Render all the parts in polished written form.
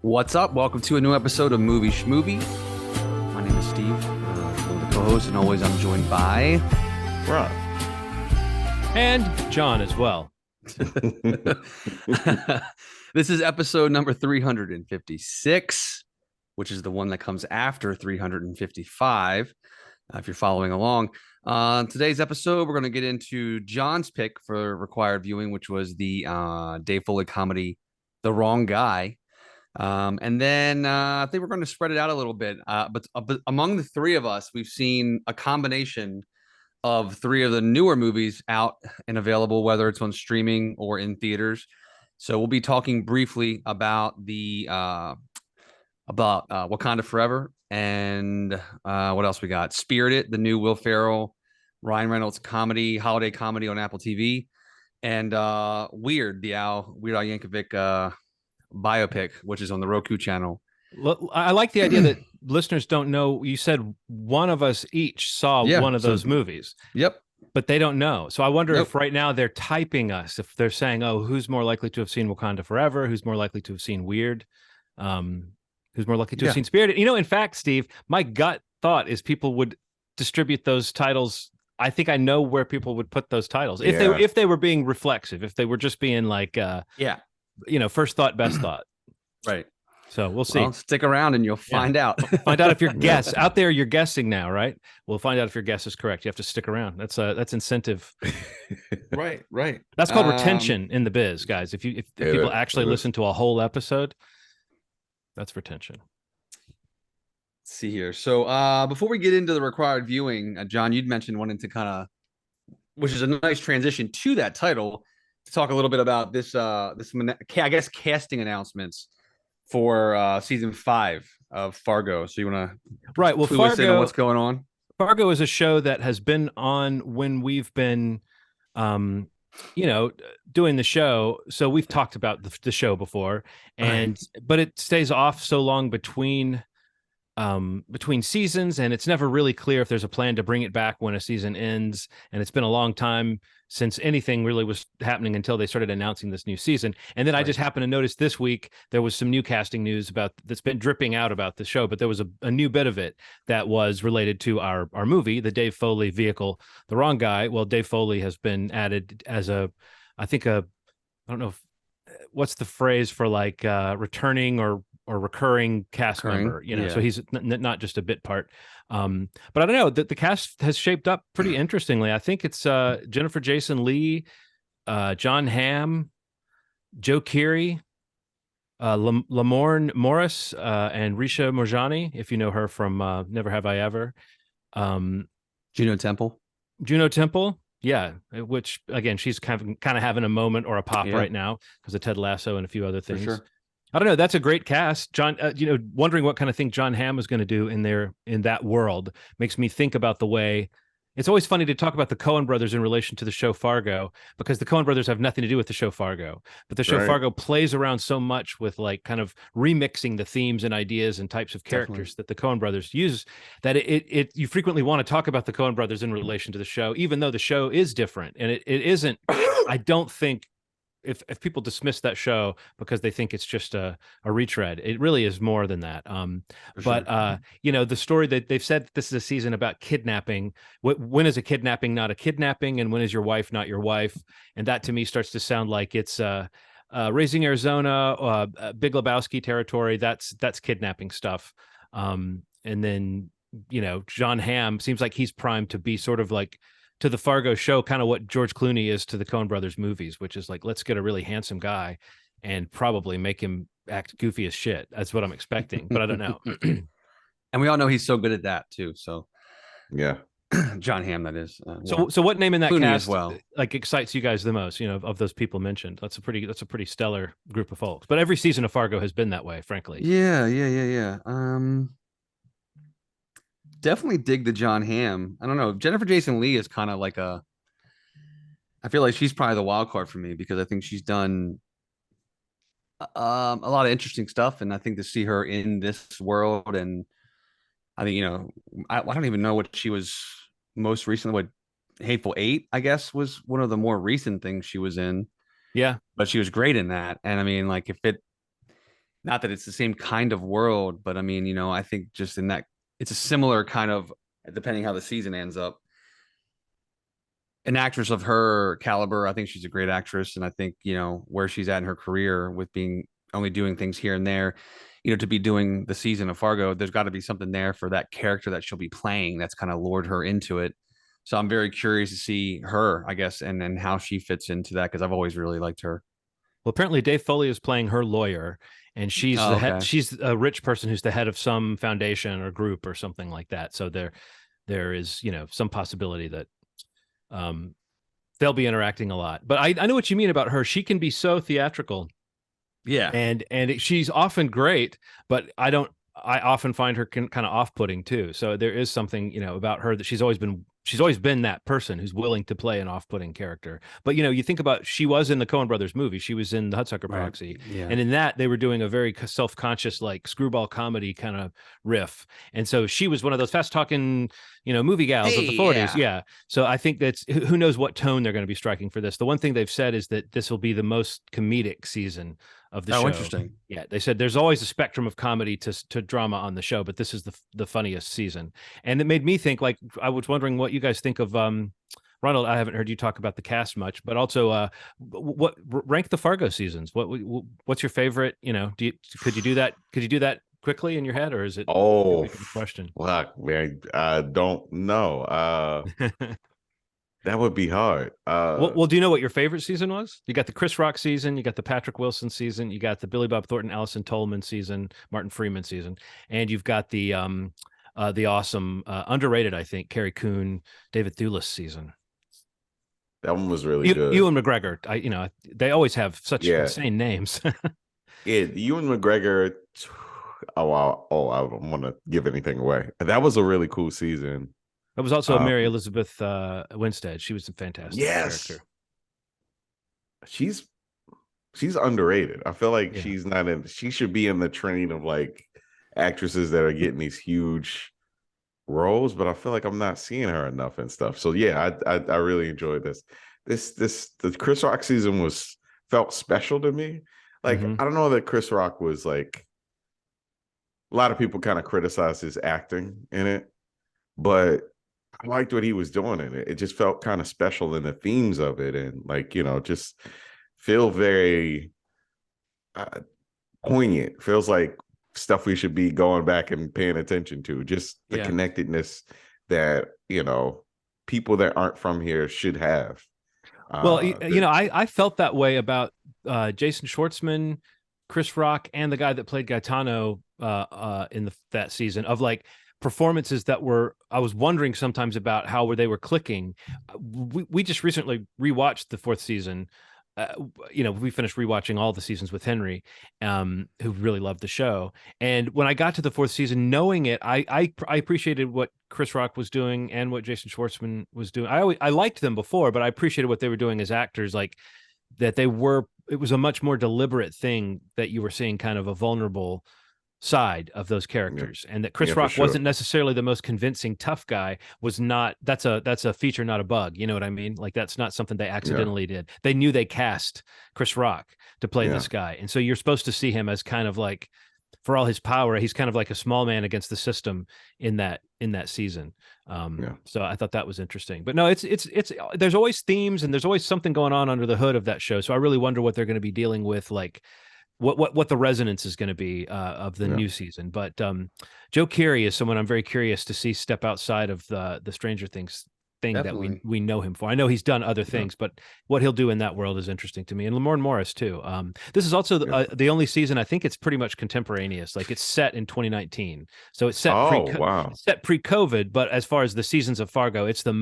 What's up? Welcome to a new episode of Movie Schmovie. My name is Steve, one of the co-hosts, and always I'm joined by Rob. And John as well. This is episode number 356, which is the one that comes after 355, if you're following along. Today's episode, we're going to get into John's pick for required viewing, which was the Dave Foley comedy, The Wrong Guy. And then I think we're going to spread it out a little bit. But among the three of us, we've seen a combination of three of the newer movies out and available, whether it's on streaming or in theaters. So we'll be talking briefly about Wakanda Forever and what else we got? Spirited, the new Will Ferrell, Ryan Reynolds holiday comedy on Apple TV, and Weird, the Weird Al Yankovic biopic, which is on the Roku channel. I like the idea that listeners don't know. You said one of us each saw one of those movies. Yep. But they don't know. So I wonder if right now they're typing us, if they're saying, oh, who's more likely to have seen Wakanda Forever? Who's more likely to have seen Weird? Who's more likely to have seen Spirited? You know, in fact, Steve, my gut thought is people would distribute those titles. I think I know where people would put those titles. If they were being reflexive, if they were just being like, first thought, best thought. Right. So we'll see. Well, stick around and you'll find out. Find out if your guess out there, you're guessing now, right? We'll find out if your guess is correct. You have to stick around. That's incentive. Right. That's called retention in the biz, guys. If people actually listen to a whole episode, that's retention. Let's see here. So before we get into the required viewing, John, you'd mentioned wanting to which is a nice transition to that title, to talk a little bit about this I guess casting announcements for season 5 of Fargo. So you want to clue us in on what's going on? Fargo is a show that has been on when we've been doing the show. So we've talked about the show before, but it stays off so long between seasons, and it's never really clear if there's a plan to bring it back when a season ends. And it's been a long time since anything really was happening until they started announcing this new season. And then I just happened to notice this week there was some new casting news that's been dripping out about the show, but there was a new bit of it that was related to our movie, the Dave Foley vehicle, The Wrong Guy. Well, Dave Foley has been added as I don't know what's the phrase for like returning or recurring cast member, so he's not just a bit part. But I don't know, the cast has shaped up pretty interestingly. I think it's Jennifer Jason Leigh, John Hamm, Joe Keery, Lamorne Morris, and Risha Morjani, if you know her from Never Have I Ever. Juno Temple. Yeah, which again, she's kind of having a moment or a pop right now because of Ted Lasso and a few other things. For sure. I don't know. That's a great cast, John. Wondering what kind of thing John Hamm is going to do in that world makes me think about the way. It's always funny to talk about the Coen brothers in relation to the show Fargo, because the Coen brothers have nothing to do with the show Fargo, but the show Fargo plays around so much with like kind of remixing the themes and ideas and types of characters that the Coen brothers use, that you frequently want to talk about the Coen brothers in relation to the show, even though the show is different. And it isn't, I don't think, if people dismiss that show because they think it's just a retread, it really is more than that. The story that they've said this is a season about kidnapping. When is a kidnapping not a kidnapping, and when is your wife not your wife? And that to me starts to sound like it's Raising Arizona, Big Lebowski territory. That's kidnapping stuff. And then John Hamm seems like he's primed to be sort of like, to the Fargo show, kind of what George Clooney is to the Coen brothers movies, which is like, let's get a really handsome guy and probably make him act goofy as shit. That's what I'm expecting, but I don't know. And we all know he's so good at that too. So yeah, John Hamm, that is. So what name in that Clooney cast as well like excites you guys the most? Of those people mentioned, that's a pretty stellar group of folks. But every season of Fargo has been that way, frankly. Yeah. Definitely dig the John Hamm. I don't know. Jennifer Jason Leigh is kind of like I feel like she's probably the wild card for me, because I think she's done a lot of interesting stuff, and I think to see her in this world, and I think I don't even know what she was most recently. What Hateful Eight, I guess, was one of the more recent things she was in. Yeah, but she was great in that. And I mean, like, not that it's the same kind of world, but I mean, I think just in that it's a similar kind of, depending how the season ends up. An actress of her caliber, I think she's a great actress, and I think where she's at in her career with being only doing things here and there, to be doing the season of Fargo, there's got to be something there for that character that she'll be playing that's kind of lured her into it. So I'm very curious to see her, I guess, and how she fits into that because I've always really liked her. Well, apparently Dave Foley is playing her lawyer, and she's Oh, the head. okay. She's a rich person who's the head of some foundation or group or something like that. So there is some possibility that they'll be interacting a lot. But I know what you mean about her. She can be so theatrical. Yeah. And she's often great, but I often find her kind of off-putting too. So there is something, about her that she's always been that person who's willing to play an off-putting character. But you think about, she was in the Coen Brothers movie, she was in the Hudsucker Proxy, Yeah. and in that they were doing a very self-conscious, like screwball comedy kind of riff. And so she was one of those fast-talking, movie gals of the 40s. Yeah. So I think that's, who knows what tone they're going to be striking for this. The one thing they've said is that this will be the most comedic season of the show. Interesting. Yeah, they said there's always a spectrum of comedy to drama on the show, but this is the funniest season. And it made me think, like, I was wondering what you guys think of Ronald. I haven't heard you talk about the cast much, but also what rank the Fargo seasons. What's your favorite? Could you do that quickly in your head, or is it a question? Fuck, man, I don't know. That would be hard. Well, do you know what your favorite season was? You got the Chris Rock season, you got the Patrick Wilson season, you got the Billy Bob Thornton, Allison Tolman season, Martin Freeman season, and you've got the awesome, underrated, I think, Carrie Coon, David Thewlis season. That one was really good. Ewan McGregor, they always have such insane names. Yeah, Ewan McGregor. I don't want to give anything away. That was a really cool season. It was also Mary Elizabeth Winstead. She was a fantastic character. She's underrated. I feel like she's not in. She should be in the train of like actresses that are getting these huge roles, but I feel like I'm not seeing her enough and stuff. So yeah, I really enjoyed this. The Chris Rock season felt special to me. Like I don't know that Chris Rock was like, a lot of people kind of criticize his acting in it, but I liked what he was doing in it. It just felt kind of special in the themes of it, and like just feel very poignant. Feels like stuff we should be going back and paying attention to. Just the connectedness that people that aren't from here should have. Well, I felt that way about Jason Schwartzman, Chris Rock, and the guy that played Gaetano in that season, of like performances that I was wondering sometimes about how they were clicking. We just recently rewatched the fourth season. We finished rewatching all the seasons with Henry, who really loved the show. And when I got to the fourth season, knowing it, I appreciated what Chris Rock was doing and what Jason Schwartzman was doing. I liked them before, but I appreciated what they were doing as actors, like that it was a much more deliberate thing, that you were seeing kind of a vulnerable side of those characters, and that Chris Rock wasn't necessarily the most convincing tough guy. That's a feature, not a bug. You know what I mean? Like, that's not something they accidentally did. They knew they cast Chris Rock to play this guy, and so you're supposed to see him as kind of like, for all his power, he's kind of like a small man against the system in that season. So I thought that was interesting. But no, it's there's always themes, and there's always something going on under the hood of that show. So I really wonder what they're going to be dealing with, like what the resonance is going to be of the new season. But Joe Keery is someone I'm very curious to see step outside of the Stranger Things thing. Definitely. That we know him for. I know he's done other things, but what he'll do in that world is interesting to me. And Lamorne Morris too. This is also the only season, I think it's pretty much contemporaneous. Like, it's set in 2019, so it's set pre-COVID. But as far as the seasons of Fargo, it's the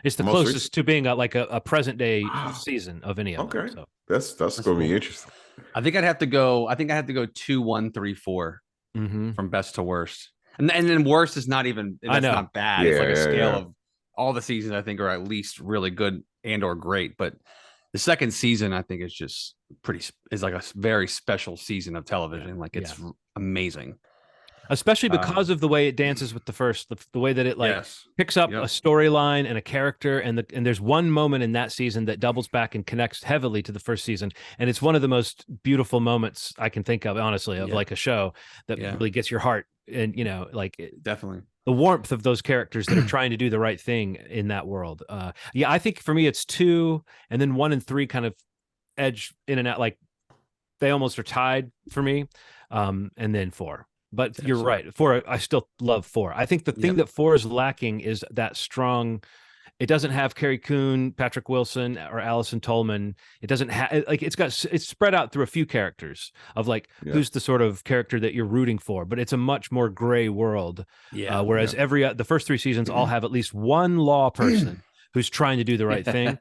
closest to being a present day season of any of them. So that's going to be interesting. I think I have to go 2, 1, 3, 4 from best to worst, and then worst is not even. That's not bad. It's like a scale of all the seasons. I think are at least really good and or great, but the second season I think is like a very special season of television. Like, it's amazing. especially because of the way it dances with the first, the way that it like picks up a storyline and a character, and there's one moment in that season that doubles back and connects heavily to the first season, and it's one of the most beautiful moments I can think of, honestly, of like a show that really gets your heart, and like definitely the warmth of those characters that are trying to do the right thing in that world. I think for me it's 2, and then 1 and 3 kind of edge in and out, like they almost are tied for me, and then 4. But you're right. 4, I still love 4. I think the thing that 4 is lacking is that strong. It doesn't have Carrie Coon, Patrick Wilson, or Allison Tolman. It doesn't have it's spread out through a few characters of like who's the sort of character that you're rooting for, but it's a much more gray world. Whereas the first 3 seasons all have at least one law person who's trying to do the right thing.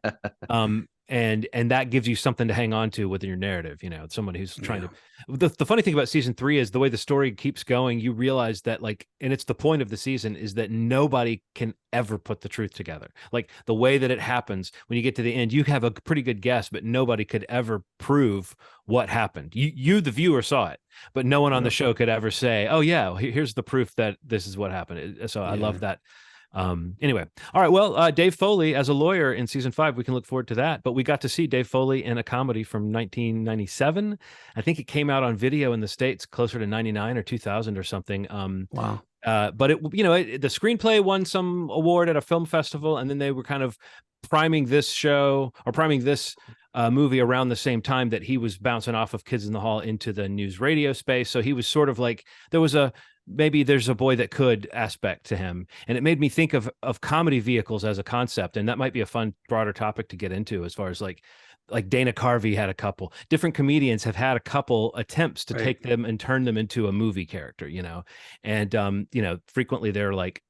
And that gives you something to hang on to within your narrative, someone who's trying to. The funny thing about season 3 is the way the story keeps going, you realize that and it's the point of the season, is that nobody can ever put the truth together. Like the way that it happens, when you get to the end, you have a pretty good guess, but nobody could ever prove what happened. You the viewer saw it, but no one on the show could ever say, oh yeah, here's the proof that this is what happened. So I love that. Anyway, all right. Well, Dave Foley as a lawyer in season 5, we can look forward to that. But we got to see Dave Foley in a comedy from 1997. I think it came out on video in the States closer to 99 or 2000 or something. Wow. But the screenplay won some award at a film festival, and then they were kind of priming this movie around the same time that he was bouncing off of Kids in the Hall into the news radio space. So he was sort of like, maybe there's a boy that could aspect to him. And it made me think of comedy vehicles as a concept. And that might be a fun, broader topic to get into, as far as like Dana Carvey had a couple different comedians have had a couple attempts to take them and turn them into a movie character, and, frequently they're like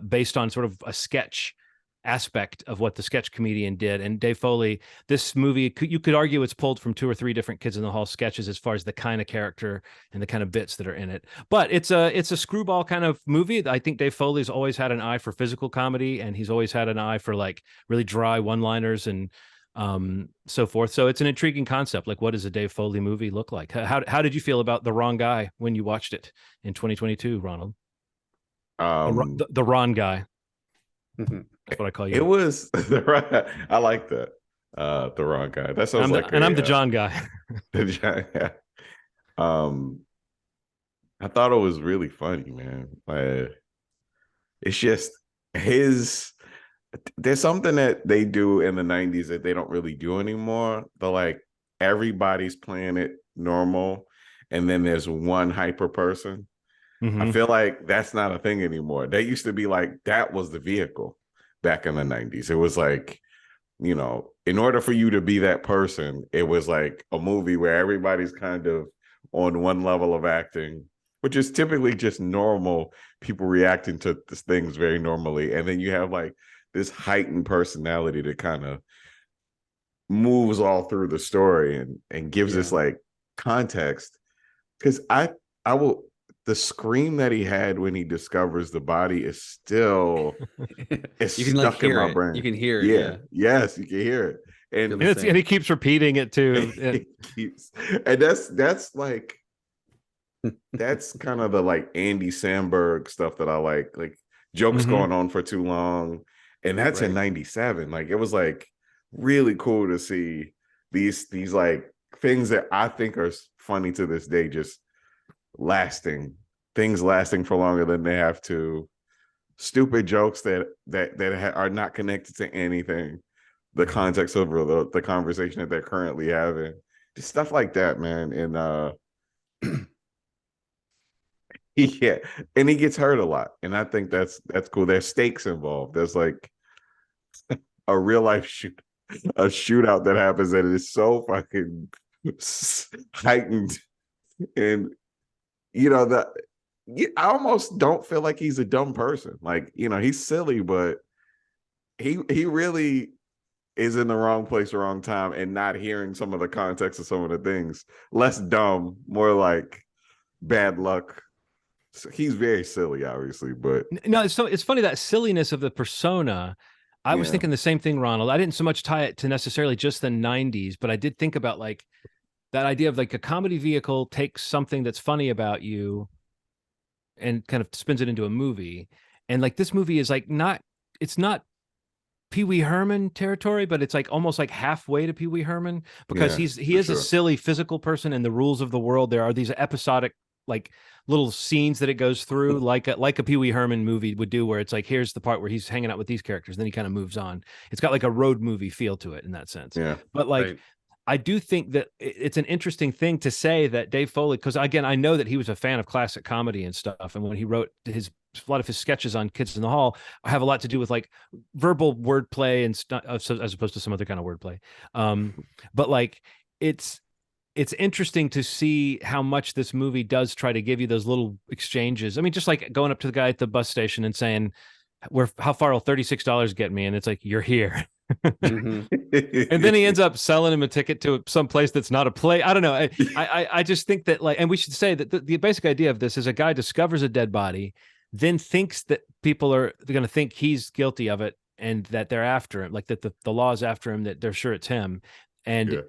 based on sort of a sketch aspect of what the sketch comedian did. And Dave Foley, this movie, you could argue it's pulled from 2 or 3 different Kids in the Hall sketches as far as the kind of character and the kind of bits that are in it. But it's a screwball kind of movie. I think Dave Foley's always had an eye for physical comedy, and he's always had an eye for like really dry one-liners and so forth. So it's an intriguing concept. Like, what does a Dave Foley movie look like? How did you feel about The Wrong Guy when you watched it in 2022, Ronald? The Ron Guy. That's what I call you. It was I like that. The Wrong Guy. That sounds I'm the John guy. The John guy. I thought it was really funny, man. It's just there's something that they do in the 90s that they don't really do anymore. Everybody's playing it normal, and then there's one hyper person. I feel like that's not a thing anymore. That used to be like, that was the vehicle back in the 90s. It was like, in order for you to be that person, it was like a movie where everybody's kind of on one level of acting, which is typically just normal people reacting to things very normally. And then you have like this heightened personality that kind of moves all through the story and gives us like context. Because the scream that he had when he discovers the body is still stuck in my brain. You can hear it. Yeah. Yes, you can hear it. And he keeps repeating it too. And that's like that's kind of the like Andy Samberg stuff that I like jokes going on for too long. And that's in 97. Like, it was like really cool to see these like things that I think are funny to this day just lasting for longer than they have to. Stupid jokes that are not connected to anything, the context of the conversation that they're currently having, just stuff like that, man. And and he gets hurt a lot, and I think that's cool. There's stakes involved. There's like a real life shootout that happens, and it is so fucking heightened. And I almost don't feel like he's a dumb person. Like, he's silly, but he really is in the wrong place, wrong time, and not hearing some of the context of some of the things. Less dumb, more like bad luck. So he's very silly, obviously, but no. So it's funny, that silliness of the persona. I was thinking the same thing, Ronald. I didn't so much tie it to necessarily just the 90s, but I did think about like that idea of like a comedy vehicle takes something that's funny about you and kind of spins it into a movie. And like this movie is like it's not Pee Wee Herman territory, but it's like almost like halfway to Pee Wee Herman, because he is a silly physical person in the rules of the world. There are these episodic like little scenes that it goes through like a Pee Wee Herman movie would do, where it's like, here's the part where he's hanging out with these characters, then he kind of moves on. It's got like a road movie feel to it in that sense. Yeah. But like I do think that it's an interesting thing to say that Dave Foley, because again, I know that he was a fan of classic comedy and stuff, and when he wrote a lot of his sketches on Kids in the Hall have a lot to do with like verbal wordplay and stuff, as opposed to some other kind of wordplay. But like it's interesting to see how much this movie does try to give you those little exchanges. I mean, just like going up to the guy at the bus station and saying, how far will $36 get me? And it's like, you're here. And then he ends up selling him a ticket to some place that's not a play. I don't know. I just think that like, and we should say that the basic idea of this is a guy discovers a dead body, then thinks that people are going to think he's guilty of it and that they're after him, like that the law is after him, that they're sure it's him. And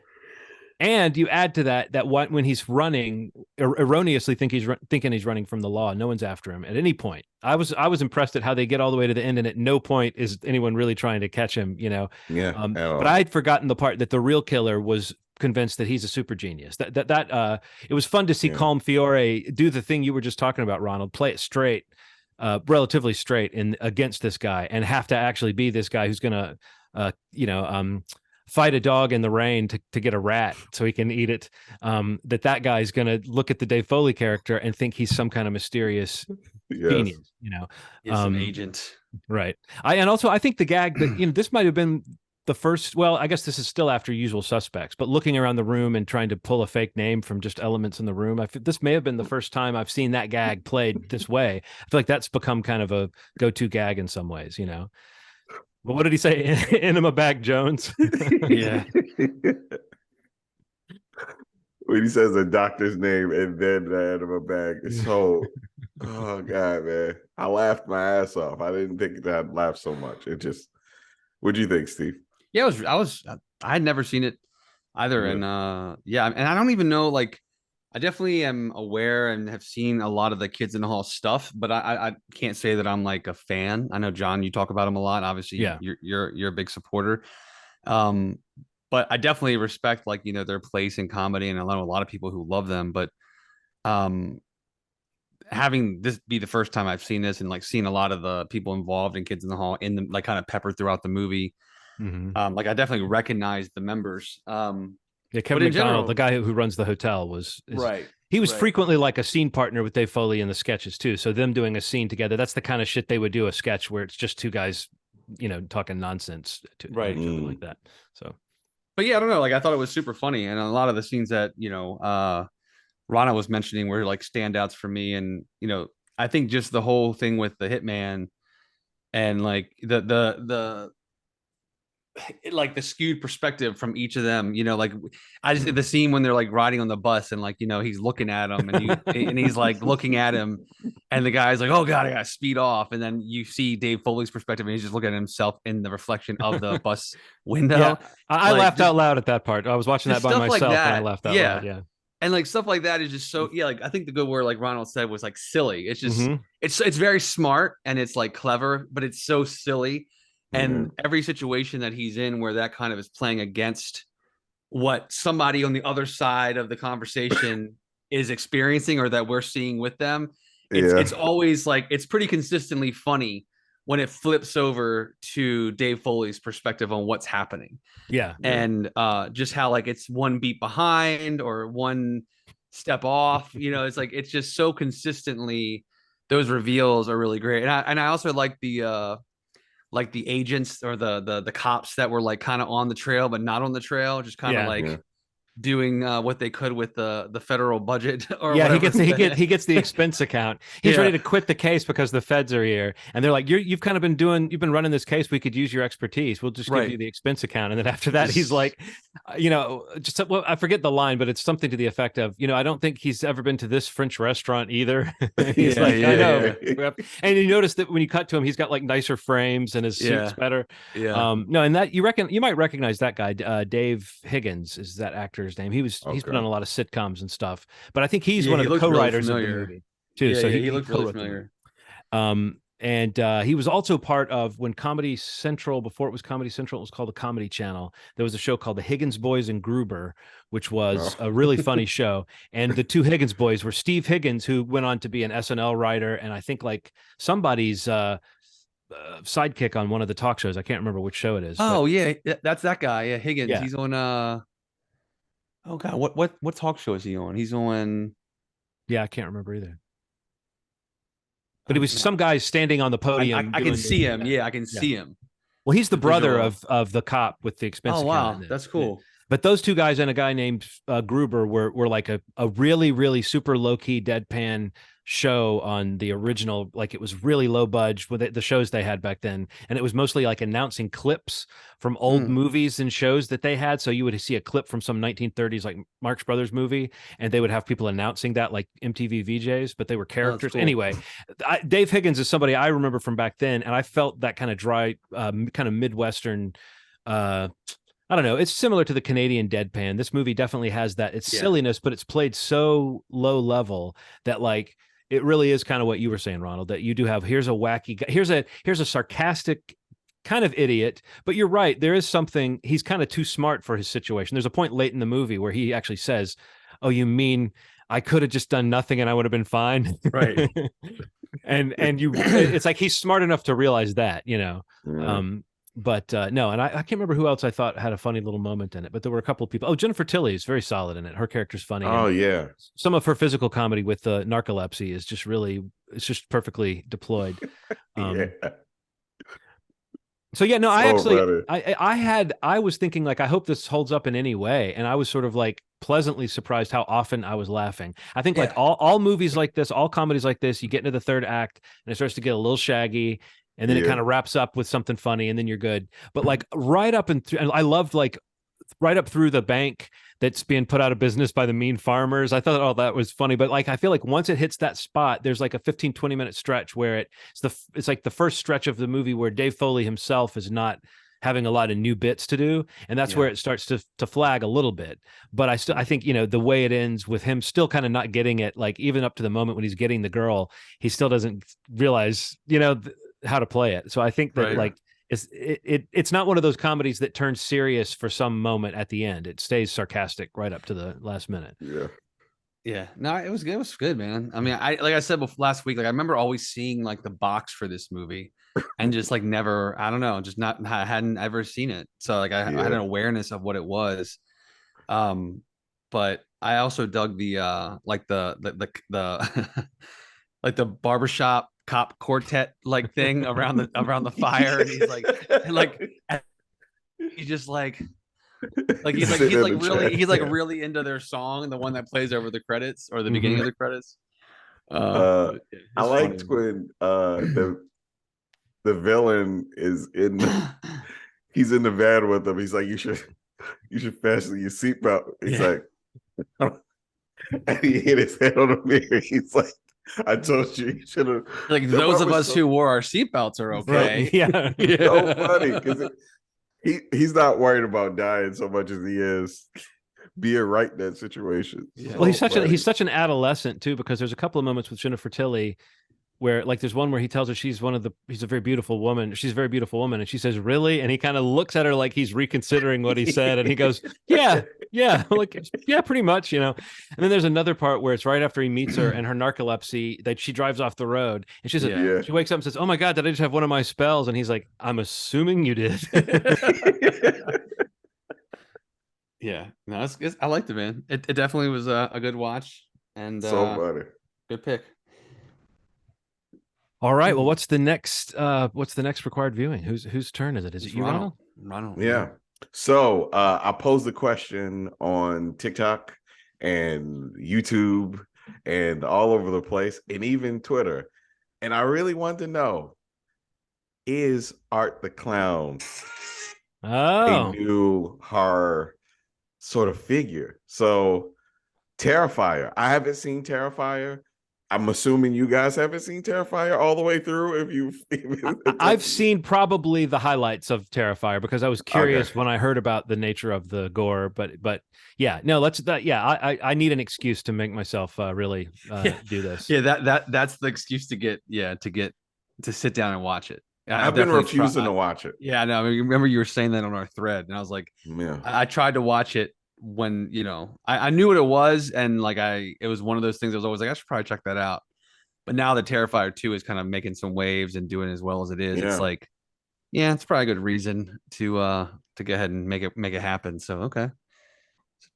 and you add to that when he's running, erroneously thinking he's running from the law, no one's after him at any point. I was impressed at how they get all the way to the end, and at no point is anyone really trying to catch him, you know. But I'd forgotten the part that the real killer was convinced that he's a super genius. That it was fun to see Calm Fiore do the thing you were just talking about, Ronald, play it straight, relatively straight against this guy, and have to actually be this guy who's gonna fight a dog in the rain to get a rat so he can eat it. That guy's going to look at the Dave Foley character and think he's some kind of mysterious genius, you know, an agent. Right. And also I think the gag that, you know, this might've been the first, well, I guess this is still after Usual Suspects, but looking around the room and trying to pull a fake name from just elements in the room. This may have been the first time I've seen that gag played this way. I feel like that's become kind of a go-to gag in some ways, you know. But what did he say? Enema Bag Jones. Yeah. When he says the doctor's name and then the enema bag, it's so, oh God, man. I laughed my ass off. I didn't think that I'd laugh so much. It just, what'd you think, Steve? Yeah, I had never seen it either. And and I don't even know, like, I definitely am aware and have seen a lot of the Kids in the Hall stuff, but I can't say that I'm like a fan. I know, John, you talk about him a lot. Obviously, you're a big supporter. But I definitely respect, like, you know, their place in comedy, and I know a lot of people who love them. But having this be the first time I've seen this, and like seeing a lot of the people involved in Kids in the Hall in the like kind of peppered throughout the movie, like I definitely recognize the members. Yeah, Kevin McDonald, the guy who runs the hotel, right. He was frequently like a scene partner with Dave Foley in the sketches too. So them doing a scene together, that's the kind of shit they would do, a sketch where it's just two guys, you know, talking nonsense to each other like that. So, but yeah, I don't know. Like I thought it was super funny, and a lot of the scenes that, you know, Rana was mentioning were like standouts for me. And, you know, I think just the whole thing with the hitman and like the like the skewed perspective from each of them, you know, like I just the scene when they're like riding on the bus and like, you know, he's looking at him and he's like looking at him, and the guy's like, oh God, I gotta speed off. And then you see Dave Foley's perspective and he's just looking at himself in the reflection of the bus window. Yeah, I laughed out loud at that part. I was watching that by myself and I laughed out loud. Yeah. And like stuff like that is just so, like I think the good word, like Ronald said, was like silly. It's just it's very smart and it's like clever, but it's so silly. And every situation that he's in where that kind of is playing against what somebody on the other side of the conversation is experiencing or that we're seeing with them, it's always like, it's pretty consistently funny when it flips over to Dave Foley's perspective on what's happening. Yeah. And just how like it's one beat behind or one step off, you know, it's like, it's just so consistently, those reveals are really great. And I also like the agents or the cops that were like kind of on the trail but not on the trail, just kind of doing what they could with the federal budget or he gets the expense account. He's ready to quit the case because the feds are here, and they're like, you've kind of been running this case, we could use your expertise, we'll just give you the expense account. And then after that he's like, you know, just, well, I forget the line, but it's something to the effect of, you know, I don't think he's ever been to this French restaurant either. He's I know. And you notice that when you cut to him, he's got like nicer frames and his suit's better. No, and that you might recognize that guy, Dave Higgins is that actor's name. He's been on a lot of sitcoms and stuff, but I think he's one of the co-writers of the movie. too. Yeah, So he he looked really co-wrote the familiar. movie. And he was also part of when Comedy Central, before it was Comedy Central, it was called the Comedy Channel. There was a show called The Higgins Boys and Gruber, which was a really funny show. And the two Higgins boys were Steve Higgins, who went on to be an SNL writer, and I think like somebody's sidekick on one of the talk shows. I can't remember which show it is. Oh, yeah, that's that guy. Yeah, Higgins. Yeah. He's on oh god, what talk show is he on? He's on. Yeah, I can't remember either. But it was some guy standing on the podium. I can see him. Yeah, I can see him. Well, he's the brother visual. of the cop with the expense Oh account. wow, that's cool. But those two guys and a guy named Gruber were like a really, really super low key deadpan show on the original. Like it was really low budge with the shows they had back then. And it was mostly like announcing clips from old movies and shows that they had. So you would see a clip from some 1930s like Marx Brothers movie, and they would have people announcing that like MTV VJs, but they were characters. Cool. Anyway, Dave Higgins is somebody I remember from back then. And I felt that kind of dry, kind of Midwestern, I don't know. It's similar to the Canadian deadpan. This movie definitely has that. It's silliness, but it's played so low level that like it really is kind of what you were saying, Ronald, that you do have, here's a wacky guy, here's a sarcastic kind of idiot, but you're right. There is something, he's kind of too smart for his situation. There's a point late in the movie where he actually says, "Oh, you mean I could have just done nothing and I would have been fine?" Right. and it's like he's smart enough to realize that, you know. But no, and I can't remember who else I thought had a funny little moment in it, but there were a couple of people. Oh, Jennifer Tilly is very solid in it. Her character's funny. Oh, yeah. Some of her physical comedy with the narcolepsy is just really, it's just perfectly deployed. Yeah. So yeah, no, I was thinking like, I hope this holds up in any way. And I was sort of like pleasantly surprised how often I was laughing. I think like all movies like this, all comedies like this, you get into the third act and it starts to get a little shaggy. And then it kind of wraps up with something funny, and then you're good. But like right up and I loved like right up through the bank that's being put out of business by the mean farmers. I thought, oh, that was funny. But like, I feel like once it hits that spot, there's like a 15-20 minute stretch where it's like the first stretch of the movie where Dave Foley himself is not having a lot of new bits to do. And that's where it starts to flag a little bit. But I think, you know, the way it ends with him still kind of not getting it, like even up to the moment when he's getting the girl, he still doesn't realize, you know, how to play it. So I think that like it's not one of those comedies that turns serious for some moment at the end. It stays sarcastic right up to the last minute. Yeah. No, it was good, man. I mean, like I said before, last week, like I remember always seeing like the box for this movie and just like never, I don't know, just I hadn't ever seen it. So like I had an awareness of what it was. But I also dug the like the like the barbershop cop quartet like thing around the fire, and he's like he's just like he's really into their song, the one that plays over the credits or the beginning of the credits. I liked when the villain is in he's in the van with them. He's like, you should fasten your seatbelt. He's like, and he hit his head on the mirror. He's like, I told you should have. Like those of us who wore our seatbelts are okay. Yeah. So funny because he's not worried about dying so much as he is being right in that situation. Yeah. Well, he's such an adolescent too, because there's a couple of moments with Jennifer Tilly where like there's one where he tells her she's a very beautiful woman. She's a very beautiful woman. And she says, "Really?" And he kind of looks at her like he's reconsidering what he said. And he goes, yeah, like, yeah, pretty much, you know. And then there's another part where it's right after he meets her and her narcolepsy that she drives off the road. And she says, she wakes up and says, "Oh my God, did I just have one of my spells?" And he's like, "I'm assuming you did." Yeah, no, I liked it, man. It definitely was a good watch and so funny. Good pick. All right. Well, what's the next required viewing? Whose turn is it? Is it you, Ronald? Ronald. Yeah. So I posed the question on TikTok and YouTube and all over the place and even Twitter. And I really wanted to know, is Art the Clown a new horror sort of figure? So Terrifier. I haven't seen Terrifier. I'm assuming you guys haven't seen Terrifier all the way through. If you've, I've seen probably the highlights of Terrifier because I was curious when I heard about the nature of the gore. But yeah, no, let's that. Yeah, I need an excuse to make myself really do this. Yeah, that's the excuse to get to sit down and watch it. I've been refusing to watch it. Yeah, no, I mean, remember you were saying that on our thread, and I was like, yeah, I tried to watch it when I knew what it was, and like it was one of those things I was always like, I should probably check that out. But now that Terrifier 2 is kind of making some waves and doing as well as it is, it's like, yeah, it's probably a good reason to go ahead and make it happen. So okay.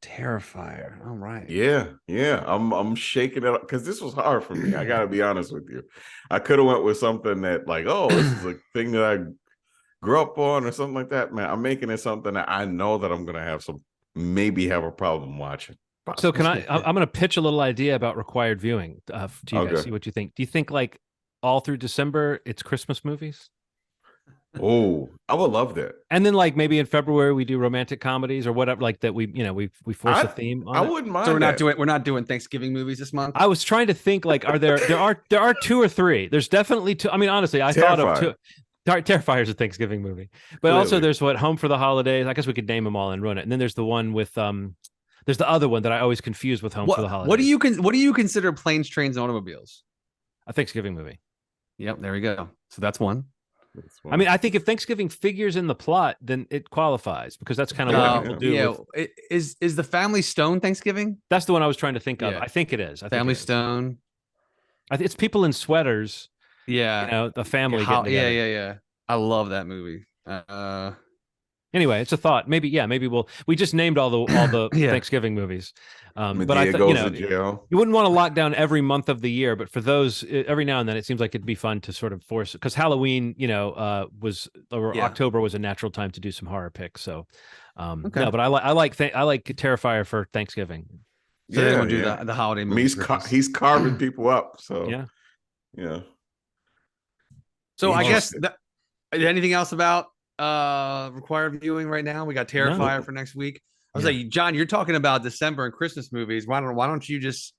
Terrifier. All right. Yeah. I'm shaking it up because this was hard for me. I gotta be honest with you. I could have went with something that like, oh, this is a thing that I grew up on or something like that. Man, I'm making it something that I know that I'm gonna have maybe have a problem watching. So I'm gonna pitch a little idea about required viewing to you guys. See what you think. Do you think like all through December it's Christmas movies? Oh, I would love that. And then like maybe in February we do romantic comedies or whatever, like that we force a theme on I wouldn't mind. So we're not doing Thanksgiving movies this month. I was trying to think like there are 2 or 3. There's definitely 2. I mean, honestly, I thought of 2. Terrifier is a Thanksgiving movie. But also there's Home for the Holidays. I guess we could name them all and run it. And then there's the one with there's the other one that I always confuse with Home for the Holidays. What do you consider Planes, Trains, and Automobiles? A Thanksgiving movie. Yep, there we go. So that's one. I mean, I think if Thanksgiving figures in the plot, then it qualifies because that's kind of what people do. Yeah, is the Family Stone Thanksgiving? That's the one I was trying to think of. I think it is. Family Stone. It's people in sweaters. Yeah, the family. Yeah. I love that movie. Anyway, it's a thought. Maybe we just named all the Thanksgiving movies. But I thought you wouldn't want to lock down every month of the year, but for those every now and then, it seems like it'd be fun to sort of force it because Halloween, October was a natural time to do some horror picks. So, no, but I like Terrifier for Thanksgiving. So they want to do the holiday movie. He's carving people up. So yeah. So I guess anything else about required viewing right now? We got Terrifier for next week. I was like, John, you're talking about December and Christmas movies. Why don't you just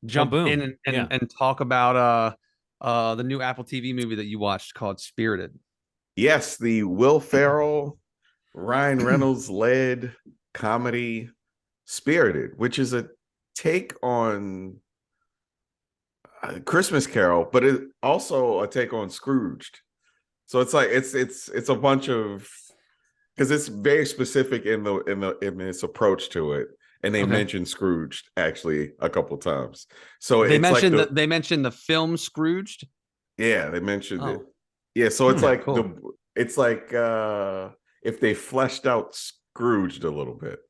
jump in and talk about the new Apple TV movie that you watched called Spirited? Yes, the Will Ferrell, Ryan Reynolds led comedy Spirited, which is a take on Christmas Carol, but it also a take on Scrooged. So it's like it's a bunch of because it's very specific in its approach to it, and they mentioned Scrooged actually a couple times. So they mentioned the film Scrooged. Yeah, they mentioned it. Yeah, so it's like cool. If they fleshed out Scrooged a little bit,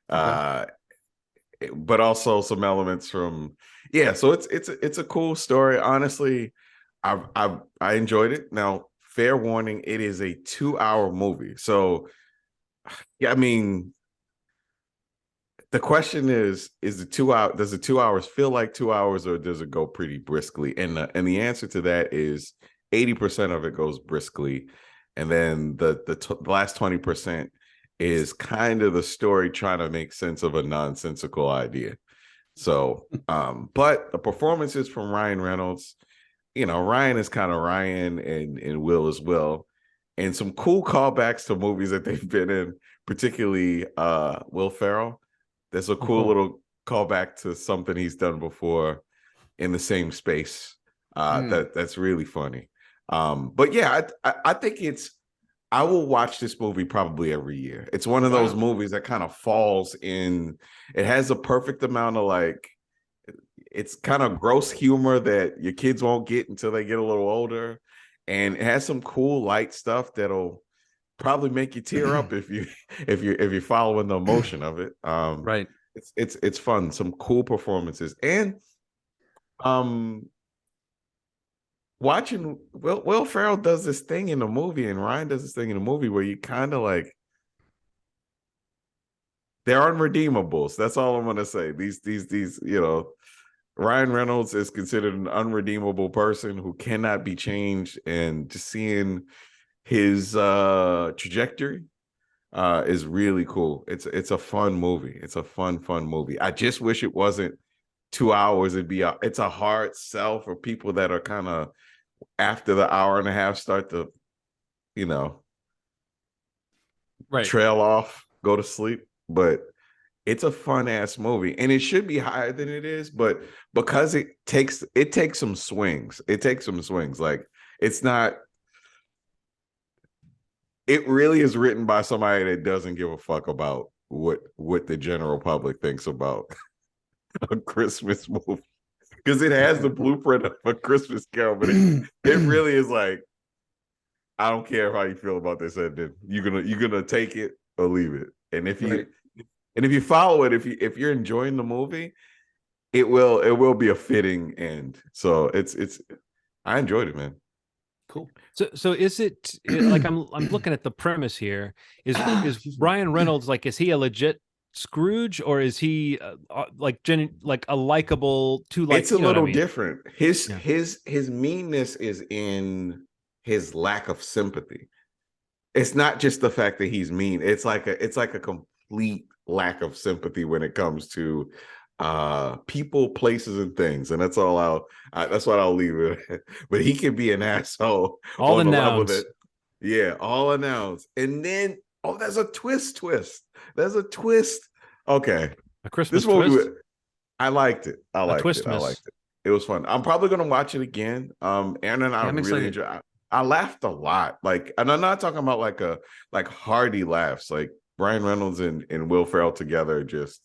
but also some elements from So it's a cool story. Honestly, I enjoyed it. Now, fair warning, it is a 2-hour movie. So, I mean, the question is the 2 hour, does the 2 hours feel like 2 hours or does it go pretty briskly? And the answer to that is 80% of it goes briskly. And then the last 20% is kind of the story trying to make sense of a nonsensical idea. So, but the performances from Ryan Reynolds, Ryan is kind of Ryan and Will as well. And some cool callbacks to movies that they've been in, particularly Will Ferrell. There's a cool little callback to something he's done before in the same space. That's really funny. But yeah, I think I will watch this movie probably every year. It's one of those movies that kind of falls in. It has a perfect amount of it's kind of gross humor that your kids won't get until they get a little older. And it has some cool light stuff that'll probably make you tear up if you're following the emotion of it. Right. It's fun. Some cool performances. And watching Will Ferrell does this thing in the movie and Ryan does this thing in the movie where you kind of they're unredeemables. That's all I'm gonna say. These Ryan Reynolds is considered an unredeemable person who cannot be changed, and just seeing his trajectory is really cool. It's a fun movie. It's a fun movie. I just wish it wasn't 2 hours, it's a hard sell for people that are kind of after the hour and a half start to, trail off, go to sleep. But it's a fun ass movie, and it should be higher than it is, but because it takes some swings. Like, it's not. It really is written by somebody that doesn't give a fuck about what the general public thinks about a Christmas movie, because it has the blueprint of a Christmas Carol, but it really is like, I don't care how you feel about this ending. You're gonna take it or leave it, and if you follow it, if you're enjoying the movie, it will be a fitting end. So it's I enjoyed it, man. Cool. So is it like, I'm looking at the premise here. Is Ryan Reynolds, like, is he a legit Scrooge, or is he like a likable It's a little different. His meanness is in his lack of sympathy. It's not just the fact that he's mean. It's like a complete lack of sympathy when it comes to people, places, and things, and that's all that's what I'll leave it. But he can be an asshole all on the level nouns. all announced, and then there's a twist. There's a twist. Okay, a Christmas twist. I liked it. I liked it. It was fun. I'm probably gonna watch it again. Aaron and I really enjoyed. I laughed a lot. Like, and I'm not talking about like hearty laughs. Like, Ryan Reynolds and Will Ferrell together, just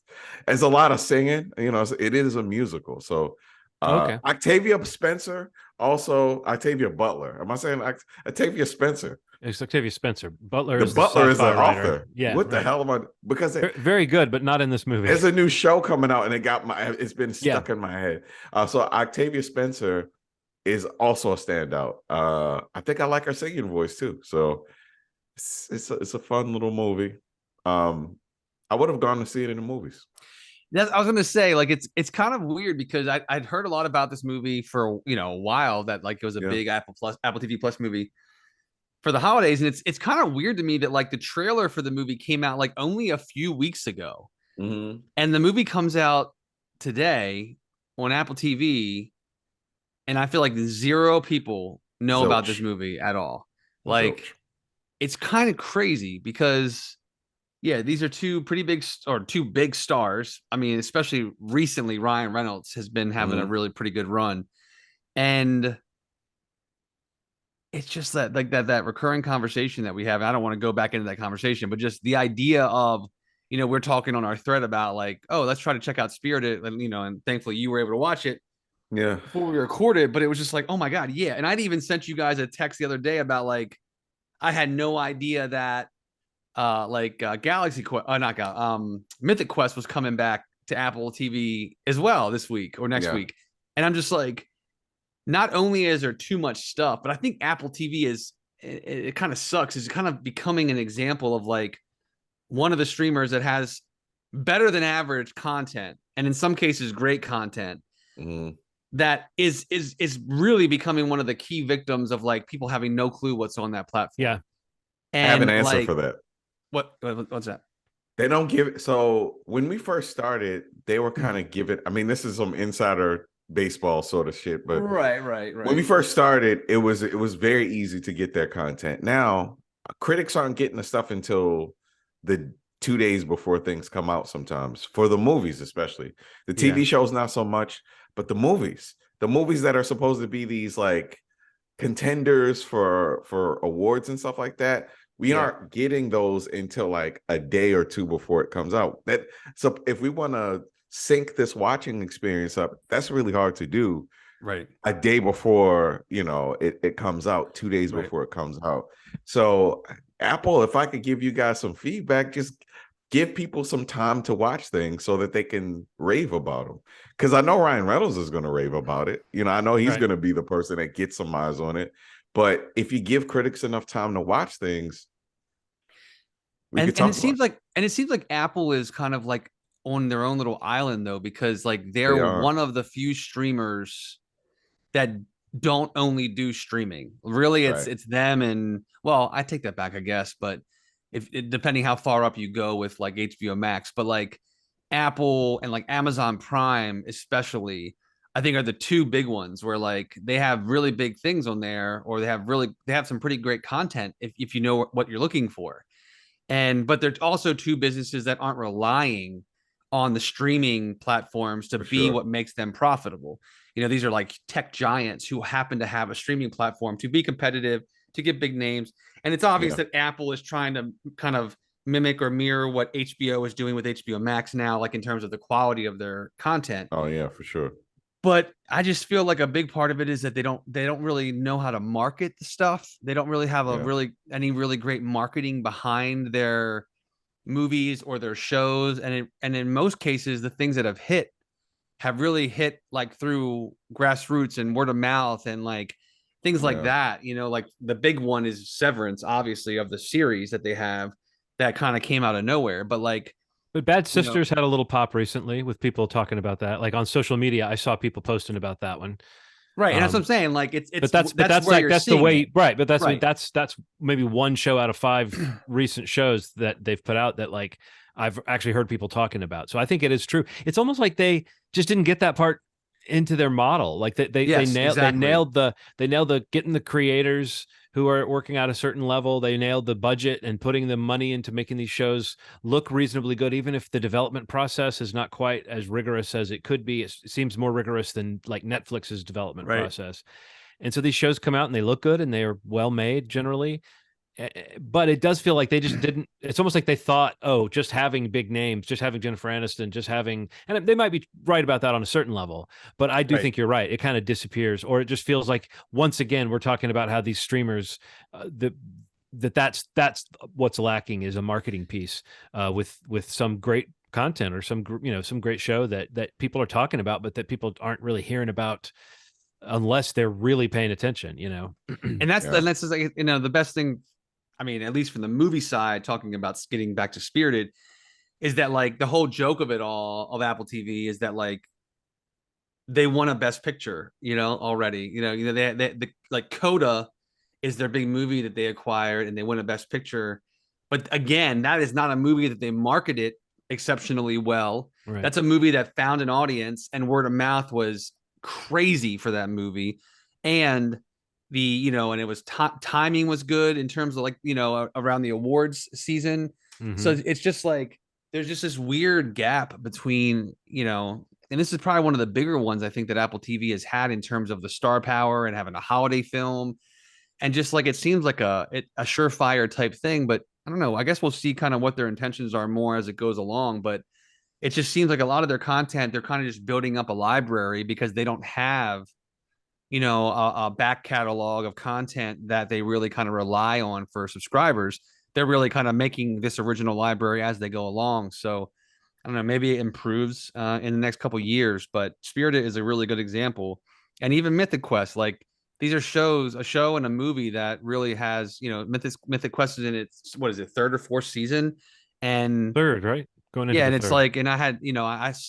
as a lot of singing. It is a musical. So Octavia Spencer, also Octavia Butler. Am I saying Octavia Spencer? It's Octavia Spencer. Butler the is Butler the is the writer. author. Yeah. What the hell am I? Because very good, but not in this movie. There's a new show coming out, and it's been stuck in my head. So Octavia Spencer is also a standout. I think I like her singing voice too. So it's a fun little movie. I would have gone to see it in the movies. I was going to say, like, it's kind of weird because I'd heard a lot about this movie for a while, that like it was a big Apple TV Plus movie for the holidays, and it's kind of weird to me that like the trailer for the movie came out like only a few weeks ago, and the movie comes out today on Apple TV, and I feel like 0 people know about this movie at all. Like, it's kind of crazy because. Yeah, these are two big stars. I mean, especially recently, Ryan Reynolds has been having a really pretty good run. And it's just that that recurring conversation that we have. I don't want to go back into that conversation, but just the idea of, we're talking on our thread about like, oh, let's try to check out Spirited, and thankfully you were able to watch it before we recorded, but it was just like, oh my God, yeah. And I'd even sent you guys a text the other day about like, I had no idea that Galaxy Quest, Mythic Quest was coming back to Apple TV as well this week or next week. And I'm just like, not only is there too much stuff, but I think Apple TV it kind of sucks. It's kind of becoming an example of like one of the streamers that has better than average content, and in some cases great content, that is really becoming one of the key victims of like people having no clue what's on that platform. Yeah. And I have an answer for that. What's that? They don't give it. So when we first started, they were kind of giving. I mean, this is some insider baseball sort of shit, but right. When we first started, it was very easy to get their content. Now, critics aren't getting the stuff until the 2 days before things come out. Sometimes for the movies, especially the TV shows, not so much, but the movies that are supposed to be these like contenders for awards and stuff like that. We aren't getting those until like a day or two before it comes out. So if we want to sync this watching experience up, that's really hard to do. Right. A day before, it comes out, 2 days before it comes out. So Apple, if I could give you guys some feedback, just give people some time to watch things so that they can rave about them. Because I know Ryan Reynolds is going to rave about it. I know he's going to be the person that gets some eyes on it. But if you give critics enough time to watch things, it seems like Apple is kind of like on their own little island though, because like they're one of the few streamers that don't only do streaming. Really, it's them, and well, I take that back, I guess, but depending how far up you go with like HBO Max, but like Apple and like Amazon Prime, especially, I think are the two big ones where like they have really big things on there, or they have some pretty great content if you know what you're looking for. But they're also two businesses that aren't relying on the streaming platforms to For be sure. what makes them profitable. These are like tech giants who happen to have a streaming platform to be competitive, to get big names. And it's obvious that Apple is trying to kind of mimic or mirror what HBO is doing with HBO Max now, like in terms of the quality of their content. Oh yeah, for sure. But I just feel like a big part of it is that they don't really know how to market the stuff. They don't really have any really great marketing behind their movies or their shows. And in most cases, the things that have really hit like through grassroots and word of mouth and like things like that. Like the big one is Severance, obviously, of the series that they have that kind of came out of nowhere. But Bad Sisters had a little pop recently with people talking about that. Like on social media, I saw people posting about that one. Right, and that's what I'm saying. Like but that's the way, right? But that's maybe one show out of 5 recent shows that they've put out that like I've actually heard people talking about. So I think it is true. It's almost like they just didn't get that part into their model. Like they nailed the getting the creators who are working at a certain level. They nailed the budget and putting the money into making these shows look reasonably good, even if the development process is not quite as rigorous as it could be. It seems more rigorous than like Netflix's development process. And so these shows come out and they look good and they are well made generally. But it does feel like they just didn't. It's almost like they thought, oh, just having big names, just having Jennifer Aniston, just having, and they might be right about that on a certain level. But I do think you're right. It kind of disappears, or it just feels like once again we're talking about how these streamers, that's what's lacking is a marketing piece with some great content or some great show that people are talking about, but that people aren't really hearing about unless they're really paying attention. And that's just like the best thing. I mean, at least from the movie side, talking about getting back to Spirited, is that like the whole joke of it all of Apple TV is that like they won a Best Picture, already. They like Coda is their big movie that they acquired and they won a Best Picture. But again, that is not a movie that they marketed exceptionally well. Right. That's a movie that found an audience, and word of mouth was crazy for that movie. And and it was timing was good in terms of like, around the awards season. Mm-hmm. So it's just like, there's just this weird gap between, and this is probably one of the bigger ones I think that Apple TV has had in terms of the star power and having a holiday film. And just like, it seems like a surefire type thing, but I don't know, I guess we'll see kind of what their intentions are more as it goes along. But it just seems like a lot of their content, they're kind of just building up a library because they don't have a back catalog of content that they really kind of rely on for subscribers. They're really kind of making this original library as they go along. So I don't know, maybe it improves in the next couple of years, but Spirited is a really good example. And even Mythic Quest, like these are a show and a movie that really has, Mythic Quest is in its, what is it, 3rd or 4th season? And third, right? Going into and it's third. Like, and I had,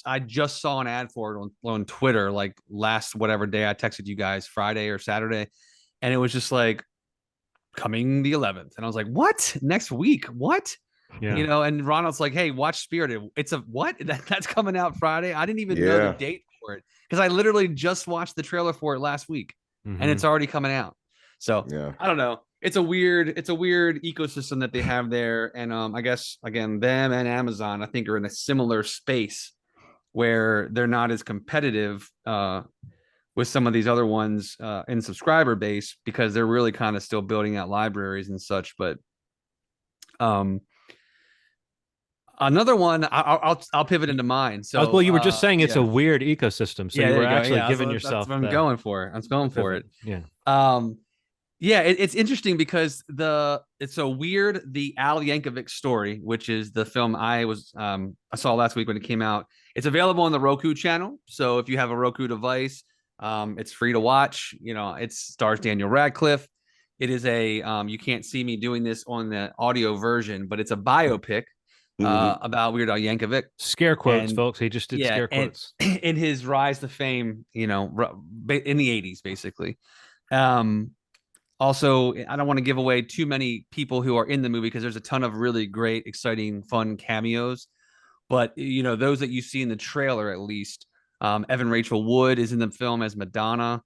I just saw an ad for it on Twitter, like last whatever day I texted you guys, Friday or Saturday, and it was just like coming the 11th, and I was like, what? Next week? What? Yeah. And Ronald's like, hey, watch Spirited. It's a what? That's coming out Friday. I didn't even know the date for it because I literally just watched the trailer for it last week, and it's already coming out. So I don't know. It's a weird ecosystem that they have there. And I guess, again, them and Amazon, I think, are in a similar space where they're not as competitive with some of these other ones in subscriber base because they're really kind of still building out libraries and such. But another one, I'll pivot into mine. So, well, you were just saying it's a weird ecosystem. So you were actually giving yourself. That's what I'm going for. I was going for it. Yeah. Yeah, it's interesting because it's so weird. The Al Yankovic Story, which is the film I saw last week when it came out. It's available on the Roku channel. So if you have a Roku device, it's free to watch. It stars Daniel Radcliffe. It is you can't see me doing this on the audio version, but it's a biopic about Weird Al Yankovic. Scare quotes, folks. He just did scare quotes. In his rise to fame, in the 80s, basically. Also, I don't want to give away too many people who are in the movie because there's a ton of really great, exciting, fun cameos. But those that you see in the trailer, at least, Evan Rachel Wood is in the film as Madonna.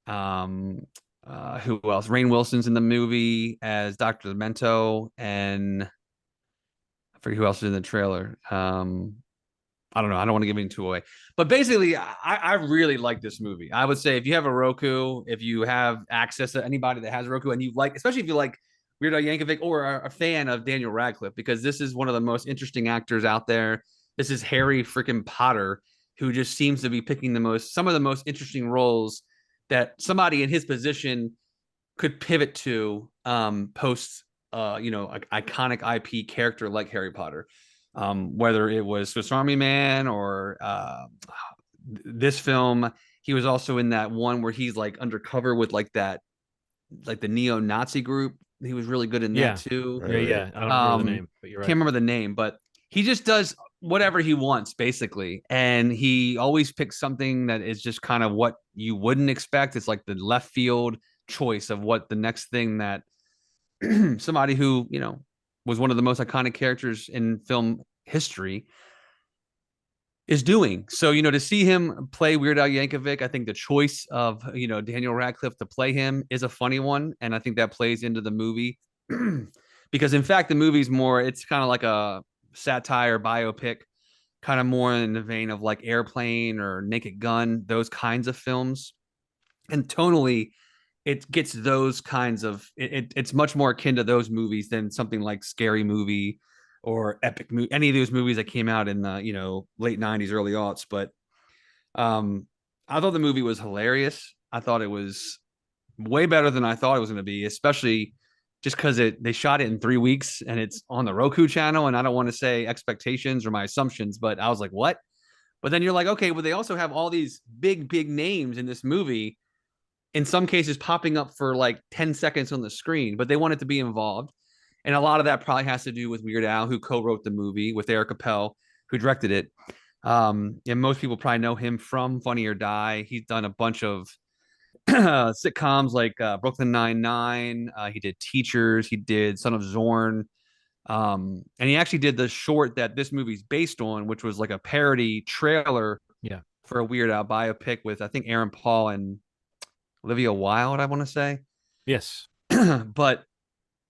Who else? Rainn Wilson's in the movie as Dr. Demento, and I forget who else is in the trailer. I don't know. I don't want to give anything away, but basically, I really like this movie. I would say if you have a Roku, if you have access to anybody that has a Roku, and you like, especially if you like Weird Al Yankovic or are a fan of Daniel Radcliffe, because this is one of the most interesting actors out there. This is Harry freaking Potter, who just seems to be picking some of the most interesting roles that somebody in his position could pivot to post, iconic IP character like Harry Potter. Whether it was Swiss Army Man or this film. He was also in that one where he's like undercover with like the neo-Nazi group. He was really good in that too. Yeah. I don't remember the name, but you're right. Can't remember the name, but he just does whatever he wants basically. And he always picks something that is just kind of what you wouldn't expect. It's like the left field choice of what the next thing that somebody who, was one of the most iconic characters in film history is doing. So, to see him play Weird Al Yankovic, I think the choice of, Daniel Radcliffe to play him is a funny one. And I think that plays into the movie because in fact, the movie's it's kind of like a satire biopic, kind of more in the vein of like Airplane or Naked Gun, those kinds of films. And tonally, it gets those kinds of it's much more akin to those movies than something like Scary Movie or Epic Movie, any of those movies that came out in the late 90s, early aughts. But I thought the movie was hilarious. I thought it was way better than I thought it was going to be, especially just because they shot it in 3 weeks and it's on the Roku channel. And I don't want to say expectations or my assumptions, but I was like, what? But then you're like, okay, well, they also have all these big names in this movie, in some cases popping up for like 10 seconds on the screen, but they wanted to be involved. And a lot of that probably has to do with Weird Al, who co-wrote the movie with Eric Appel, who directed it. And most people probably know him from Funny or Die. He's done a bunch of sitcoms like Brooklyn Nine-Nine. He did Teachers. He did Son of Zorn. And he actually did the short that this movie's based on, which was like a parody trailer for a Weird Al biopic with, I think, Aaron Paul and Olivia Wilde, I want to say. Yes. But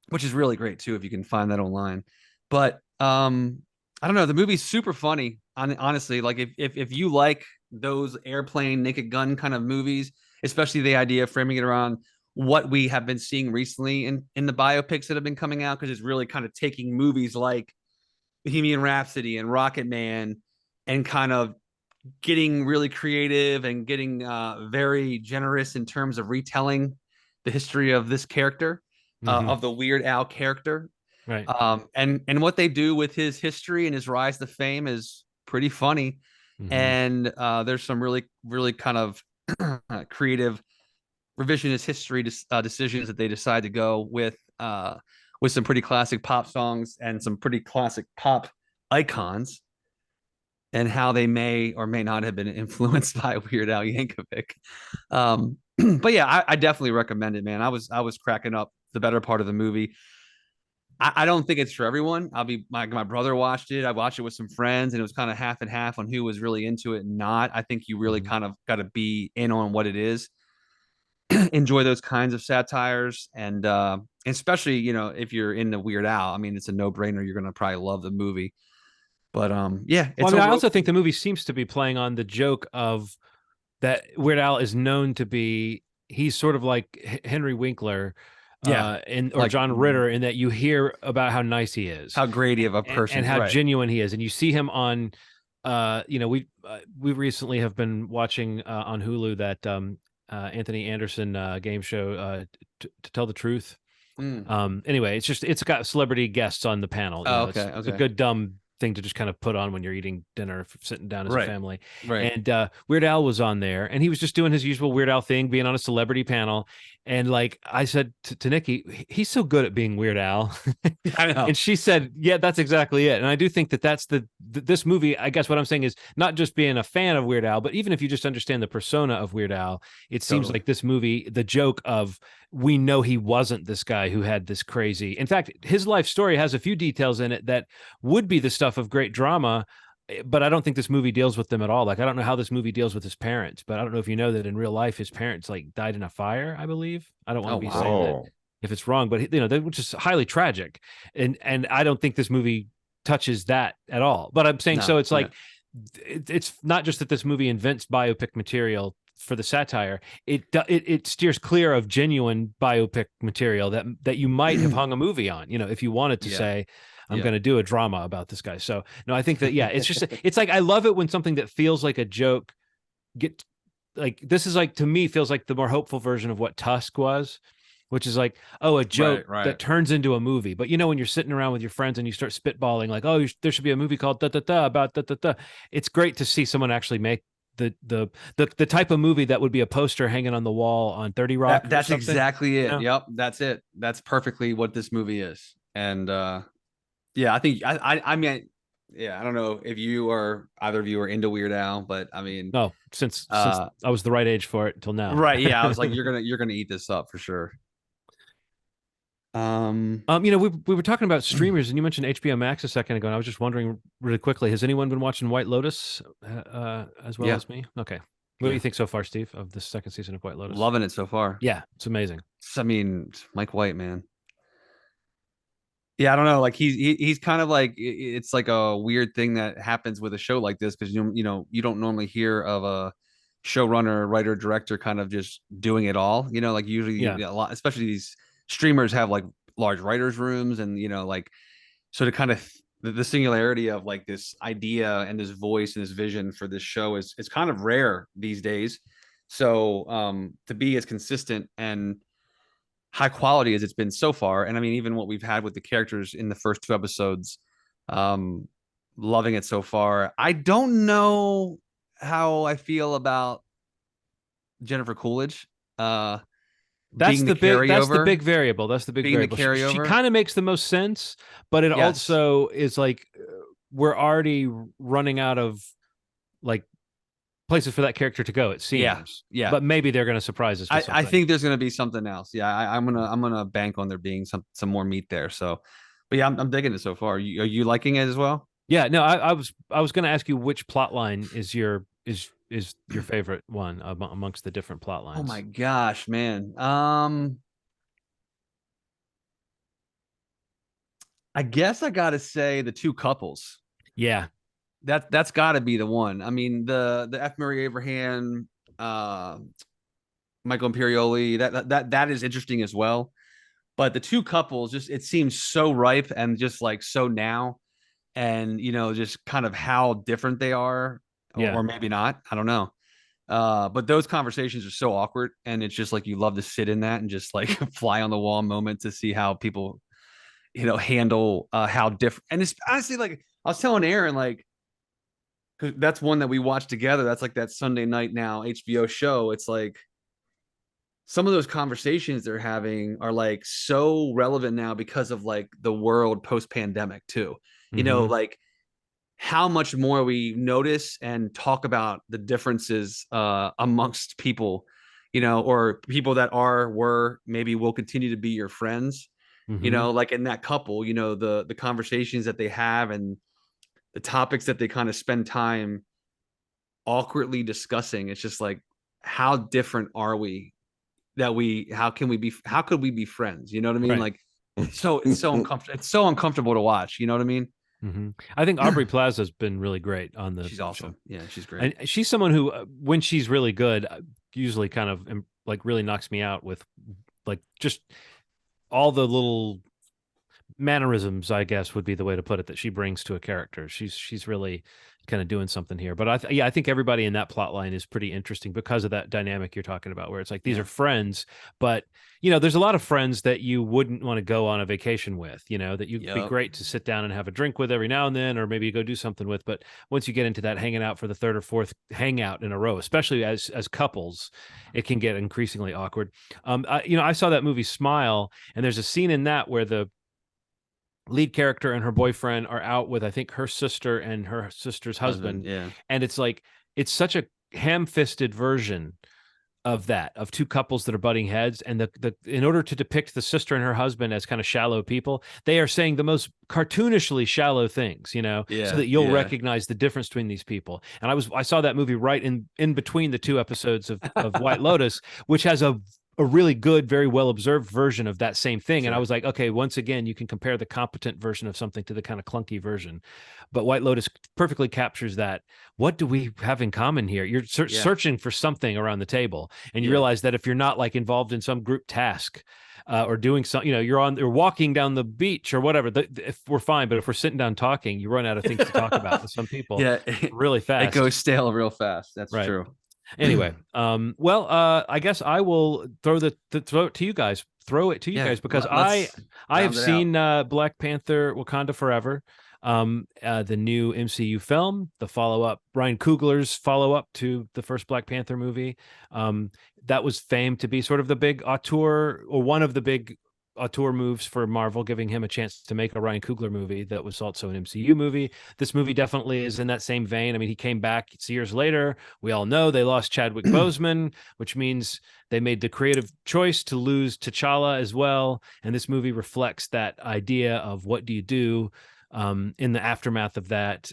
which is really great too, if you can find that online. But I don't know, the movie's super funny. Honestly, like if you like those Airplane, Naked Gun kind of movies, especially the idea of framing it around what we have been seeing recently in the biopics that have been coming out, because it's really kind of taking movies like Bohemian Rhapsody and Rocket Man and kind of getting really creative and getting very generous in terms of retelling the history of this character, of the Weird Al character. Right. And what they do with his history and his rise to fame is pretty funny. And there's some really, really kind of creative revisionist history decisions that they decide to go with some pretty classic pop songs and some pretty classic pop icons, and how they may or may not have been influenced by Weird Al Yankovic. But yeah, I definitely recommend it, man. I was cracking up the better part of the movie. I don't think it's for everyone. My brother watched it. I watched it with some friends, and it was kind of half and half on who was really into it and not. I think you really kind of got to be in on what it is. Enjoy those kinds of satires, and especially, if you're into Weird Al, I mean, it's a no-brainer. You're going to probably love the movie. But yeah, I also think the movie seems to be playing on the joke of that Weird Al is known to be, he's sort of like Henry Winkler, or John Ritter, in that you hear about how nice he is, how great of a person, and how genuine he is, and you see him on, we recently have been watching on Hulu that Anthony Anderson game show, to Tell the Truth. Anyway, it's got celebrity guests on the panel. It's a good dumb thing to just kind of put on when you're eating dinner, sitting down as a family. And Weird Al was on there, and he was just doing his usual Weird Al thing, being on a celebrity panel. And like I said to Nikki, he's so good at being Weird Al. I know. And she said, yeah, that's exactly it. And I do think that that's this movie. I guess what I'm saying is not just being a fan of Weird Al, but even if you just understand the persona of Weird Al, it seems like this movie, the joke of, we know he wasn't this guy who had this crazy. In fact, his life story has a few details in it that would be the stuff of great drama, but I don't think this movie deals with them at all. Like, I don't know how this movie deals with his parents, but I don't know if you know that in real life, his parents like died in a fire, I believe. I don't want to be saying that if it's wrong, but which is highly tragic. And I don't think this movie touches that at all. But I'm saying, so it's like, it's not just that this movie invents biopic material for the satire. It steers clear of genuine biopic material that you might have hung a movie on, if you wanted to say, I'm going to do a drama about this guy. So no, I think that, it's just, it's like, I love it when something that feels like a joke this is like, to me, feels like the more hopeful version of what Tusk was, which is like, a joke that turns into a movie. But when you're sitting around with your friends and you start spitballing like, there should be a movie called about da. It's great to see someone actually make the type of movie that would be a poster hanging on the wall on 30 Rock. That's exactly it. Yep. That's it. That's perfectly what this movie is. And I think I mean, I don't know if either of you are into Weird Al, but I mean, no, since I was the right age for it until now. Right. Yeah. I was like, you're gonna eat this up for sure. We were talking about streamers and you mentioned HBO Max a second ago, and I was just wondering really quickly, has anyone been watching White Lotus as well as me? Okay. What do you think so far, Steve, of the second season of White Lotus? Loving it so far. Yeah, it's amazing. I mean, Mike White, man. Yeah, I don't know. Like he's kind of like, it's like a weird thing that happens with a show like this, because you don't normally hear of a showrunner, writer, director kind of just doing it all. Like usually a lot, especially these streamers have like large writers' rooms, and like, so to kind of the singularity of like this idea and this voice and this vision for this show is kind of rare these days. So to be as consistent and high quality as it's been so far, and I mean, even what we've had with the characters in the first 2 episodes, loving it so far. I don't know how I feel about Jennifer Coolidge. That's the big variable. That's the big variable. She kind of makes the most sense, but it also is like, we're already running out of like places for that character to go, it seems. Yeah. But maybe they're going to surprise us with I think there's going to be something else. Yeah, I'm gonna bank on there being some more meat there. So, but yeah, I'm digging it so far. Are you liking it as well? Yeah. No, I was going to ask you which plot line is your favorite one amongst the different plot lines. Oh my gosh, man. I guess I got to say the 2 couples. Yeah. That's got to be the one. I mean, the F. Murray Abraham, Michael Imperioli, that is interesting as well. But the 2 couples, just, it seems so ripe and just like so now, and just kind of how different they are, or maybe not. I don't know. But those conversations are so awkward, and it's just like, you love to sit in that and just like fly on the wall moment to see how people, handle how different. And it's honestly, like, I was telling Aaron, like, because that's one that we watched together. That's like that Sunday night now HBO show. It's like some of those conversations they're having are like so relevant now because of like the world post-pandemic too. Like how much more we notice and talk about the differences amongst people, or people that were, maybe will continue to be your friends, like in that couple, the conversations that they have and the topics that they kind of spend time awkwardly discussing. It's just like, how different are we how could we be friends? You know what I mean? Right. Like, it's so uncomfortable. It's so uncomfortable to watch. You know what I mean? Mm-hmm. I think Aubrey Plaza has been really great on the She's awesome. Show. Yeah, she's great. And she's someone who, when she's really good, usually kind of like really knocks me out with like just all the little mannerisms, I guess would be the way to put it, that she brings to a character. She's really kind of doing something here. But I think everybody in that plot line is pretty interesting because of that dynamic you're talking about, where it's like, these are friends, but there's a lot of friends that you wouldn't want to go on a vacation with, that you'd be great to sit down and have a drink with every now and then, or maybe go do something with. But once you get into that hanging out for the 3rd or 4th hangout in a row, especially as couples, it can get increasingly awkward. I saw that movie Smile, and there's a scene in that where the lead character and her boyfriend are out with, I think, her sister and her sister's husband. Yeah. And it's like, it's such a ham-fisted version of two couples that are butting heads, and the in order to depict the sister and her husband as kind of shallow people, they are saying the most cartoonishly shallow things, so that you'll recognize the difference between these people. And I saw that movie right in between the two episodes of White Lotus, which has a really good, very well observed version of that same thing. Sure. And I was like, okay, once again, you can compare the competent version of something to the kind of clunky version. But White Lotus perfectly captures that. What do we have in common here? You're searching for something around the table, and you realize that if you're not like involved in some group task or doing something, you're walking down the beach or whatever, if we're fine. But if we're sitting down talking, you run out of things to talk about with some people really fast. It goes stale real fast. That's right. True. Anyway, I guess I will throw it to you guys. Throw it to you guys, because I have seen Black Panther: Wakanda Forever, the new MCU film, the follow-up, Ryan Coogler's follow-up to the first Black Panther movie. That was famed to be sort of the big auteur, or one of the big auteur moves for Marvel, giving him a chance to make a Ryan Coogler movie that was also an MCU movie. This movie definitely is in that same vein. I mean, he came back years later. We all know they lost Chadwick Boseman, which means they made the creative choice to lose T'Challa as well. And this movie reflects that idea of what do you do in the aftermath of that.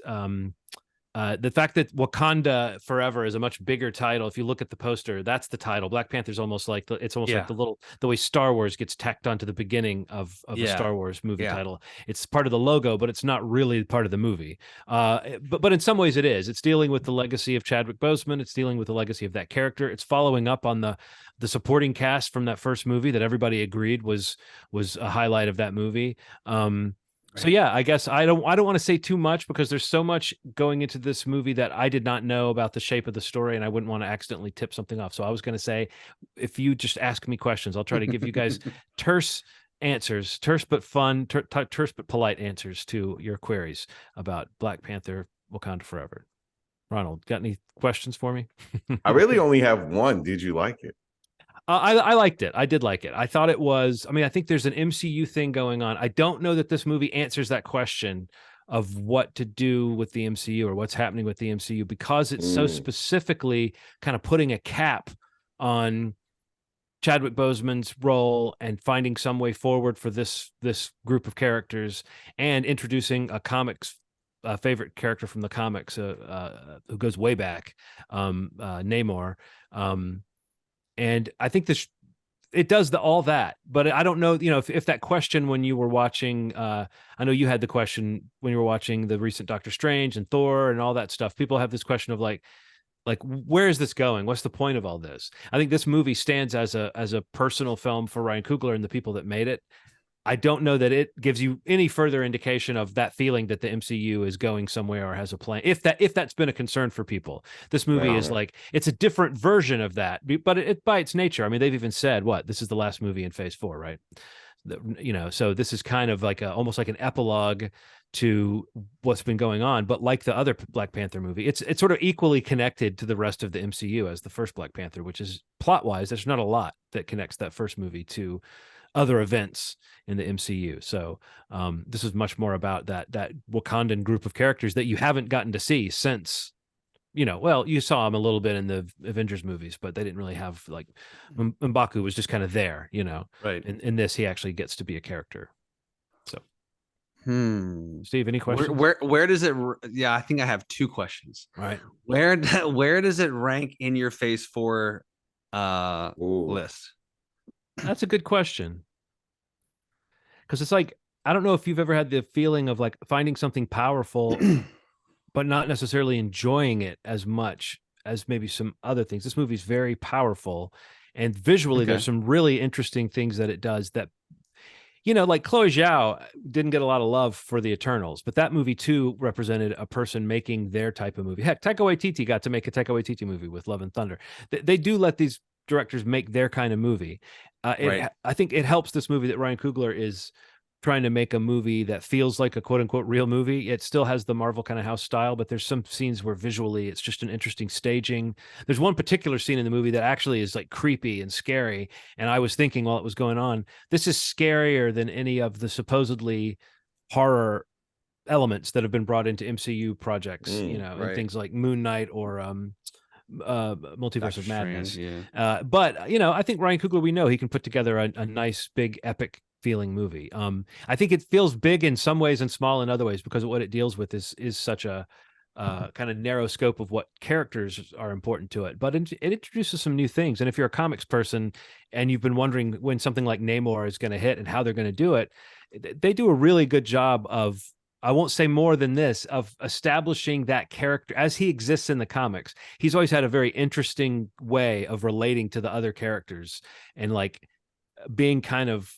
The fact that Wakanda Forever is a much bigger title. If you look at the poster, that's the title. Black Panther's almost like like the way Star Wars gets tacked onto the beginning of a Star Wars movie title. It's part of the logo, but it's not really part of the movie. But in some ways it is. It's dealing with the legacy of Chadwick Boseman. It's dealing with the legacy of that character. It's following up on the supporting cast from that first movie that everybody agreed was a highlight of that movie. Right. So yeah, I guess I don't want to say too much, because there's so much going into this movie that I did not know about the shape of the story, and I wouldn't want to accidentally tip something off. So I was going to say, if you just ask me questions, I'll try to give you guys terse answers, terse but fun, terse but polite answers to your queries about Black Panther: Wakanda Forever. Ronald, got any questions for me? I really only have one. Did you like it? I liked it. I did like it. I thought it was, I think there's an MCU thing going on. I don't know that this movie answers that question of what to do with the MCU or what's happening with the MCU, because it's so specifically kind of putting a cap on Chadwick Boseman's role and finding some way forward for this group of characters, and introducing a comics favorite character from the comics who goes way back, Namor. And I think it does all that, but I don't know, if that question when you were watching, I know you had the question when you were watching the recent Doctor Strange and Thor and all that stuff. People have this question of like, where is this going? What's the point of all this? I think this movie stands as a personal film for Ryan Coogler and the people that made it. I don't know that it gives you any further indication of that feeling that the MCU is going somewhere or has a plan. If that's been a concern for people, this movie is like, it's a different version of that, but it by its nature, they've even said this is the last movie in Phase 4, right? So this is kind of like almost like an epilogue to what's been going on. But like the other Black Panther movie, it's sort of equally connected to the rest of the MCU as the first Black Panther, which is plot wise, there's not a lot that connects that first movie to other events in the MCU. So this is much more about that Wakandan group of characters that you haven't gotten to see since, you saw them a little bit in the Avengers movies, but they didn't really have, like, M'Baku was just kind of there, right. In this, he actually gets to be a character. So, Steve, any questions? Where does it? Yeah, I think I have two questions. Right. Where does it rank in your Phase 4 list? That's a good question. Because it's like, I don't know if you've ever had the feeling of like finding something powerful, but not necessarily enjoying it as much as maybe some other things. This movie's very powerful, and visually there's some really interesting things that it does that, like Chloe Zhao didn't get a lot of love for the Eternals, but that movie too represented a person making their type of movie. Heck, Taika Waititi got to make a Taika Waititi movie with Love and Thunder. They do let these directors make their kind of movie. Right. I think it helps this movie that Ryan Coogler is trying to make a movie that feels like a quote unquote real movie. It still has the Marvel kind of house style, but there's some scenes where visually it's just an interesting staging. There's one particular scene in the movie that actually is like creepy and scary. And I was thinking while it was going on, this is scarier than any of the supposedly horror elements that have been brought into MCU projects, and things like Moon Knight or Multiverse Doctor of Madness. Strange, yeah. But I think Ryan Coogler, we know he can put together a nice, big, epic feeling movie. I think it feels big in some ways and small in other ways because what it deals with is such a kind of narrow scope of what characters are important to it. But it introduces some new things. And if you're a comics person and you've been wondering when something like Namor is going to hit and how they're going to do it, they do a really good job of, I won't say more than this, of establishing that character as he exists in the comics. He's always had a very interesting way of relating to the other characters and like being kind of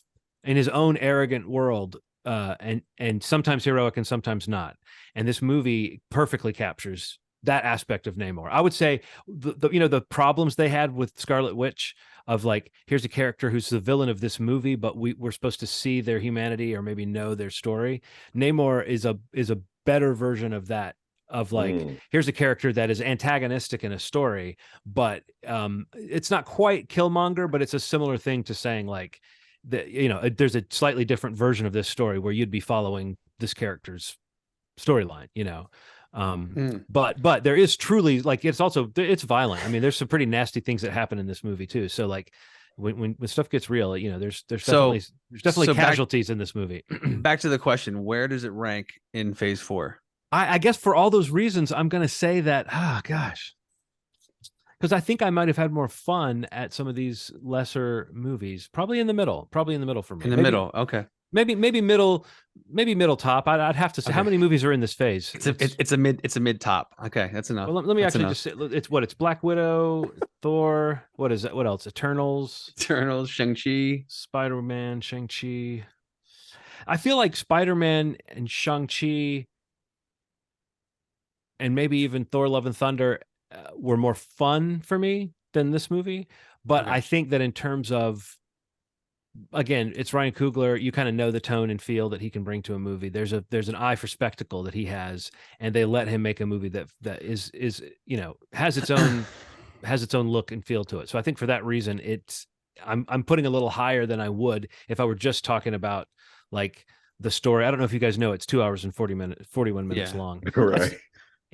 in his own arrogant world, and sometimes heroic and sometimes not. And this movie perfectly captures that aspect of Namor. I would say the problems they had with Scarlet Witch of like, here's a character who's the villain of this movie, but we're supposed to see their humanity or maybe know their story. Namor is a better version of that, of like, here's a character that is antagonistic in a story, but it's not quite Killmonger, but it's a similar thing to saying like, there's a slightly different version of this story where you'd be following this character's storyline, but there is truly like, it's violent. I mean, there's some pretty nasty things that happen in this movie too. So like when stuff gets real, there's definitely casualties in this movie. Back to the question, where does it rank in Phase 4? I guess for all those reasons, I'm going to say that, because I think I might have had more fun at some of these lesser movies. Probably in the middle for me. In the middle, okay. Maybe middle top. I'd have to say, how many movies are in this phase? It's a mid top. Okay, that's enough. Well, let me just say, it's Black Widow, Thor. What is that? What else? Eternals, Shang-Chi, Spider-Man, Shang-Chi. I feel like Spider-Man and Shang-Chi, and maybe even Thor: Love and Thunder, were more fun for me than this movie. But I think that in terms of, again, it's Ryan Coogler. You kind of know the tone and feel that he can bring to a movie. There's an eye for spectacle that he has, and they let him make a movie that is has its own look and feel to it. So I think for that reason, I'm putting a little higher than I would if I were just talking about like the story. I don't know if you guys know, it's 2 hours and 41 minutes long. Right.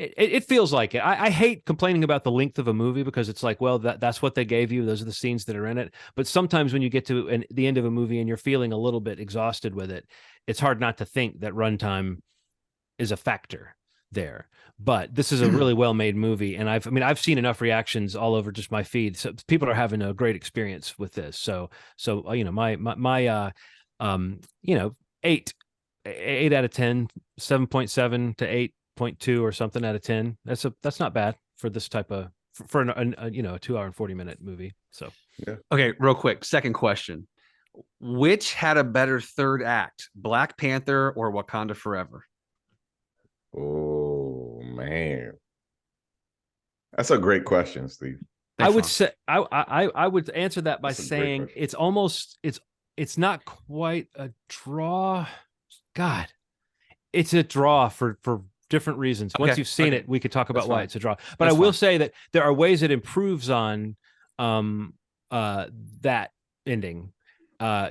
It feels like it. I hate complaining about the length of a movie because it's like, well, that's what they gave you. Those are the scenes that are in it. But sometimes when you get to the end of a movie and you're feeling a little bit exhausted with it, it's hard not to think that runtime is a factor there. But this is a really well-made movie, and I've seen enough reactions all over just my feed. So people are having a great experience with this. So my 8 out of 10, 7.7 to 8.2 or something out of 10. That's not bad for this type of for a 2 hour and 40 minute movie. So yeah. Okay, real quick, second question: which had a better third act, Black Panther or Wakanda Forever? Oh man, that's a great question, Steve. I would say I would answer that by saying it's not quite a draw. God, it's a draw for different reasons. Once you've seen it, we could talk about why it's a draw. But I will say that there are ways it improves on that ending,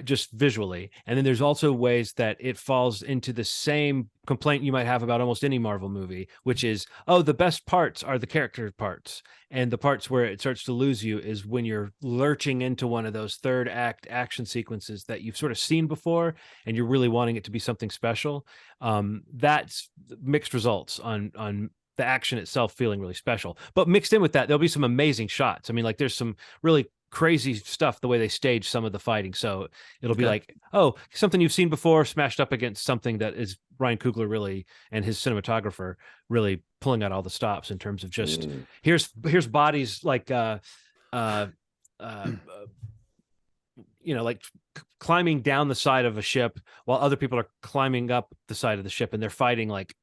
just visually. And then there's also ways that it falls into the same complaint you might have about almost any Marvel movie, which is, the best parts are the character parts. And the parts where it starts to lose you is when you're lurching into one of those third act action sequences that you've sort of seen before and you're really wanting it to be something special. That's mixed results on the action itself feeling really special. But mixed in with that, there'll be some amazing shots. I mean, like there's some really crazy stuff the way they stage some of the fighting. So it'll be like, something you've seen before smashed up against something that is Ryan Coogler really, and his cinematographer really pulling out all the stops in terms of just here's bodies like like climbing down the side of a ship while other people are climbing up the side of the ship and they're fighting like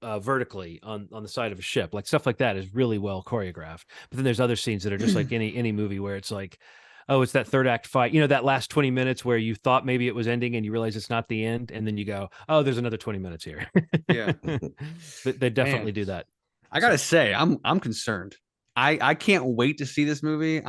vertically on the side of a ship. Like stuff like that is really well choreographed. But then there's other scenes that are just like any movie where it's like, it's that third act fight, that last 20 minutes where you thought maybe it was ending and you realize it's not the end, and then you go, there's another 20 minutes here. Yeah. They definitely do that. I gotta say, I'm concerned. I can't wait to see this movie.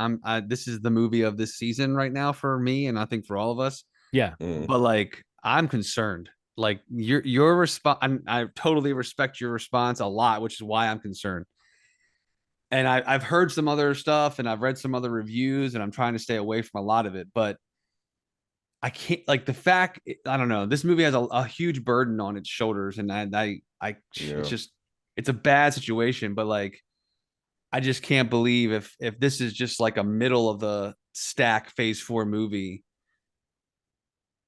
This is the movie of this season right now for me, and I think for all of us. Yeah. But like, I'm concerned. Like your response, I totally respect your response a lot, which is why I'm concerned. and I've heard some other stuff and I've read some other reviews, and I'm trying to stay away from a lot of it, but I can't, like, the fact, I don't know, this movie has a huge burden on its shoulders, and it's just, it's a bad situation, but like, I just can't believe if this is just like a middle of the stack phase 4 movie.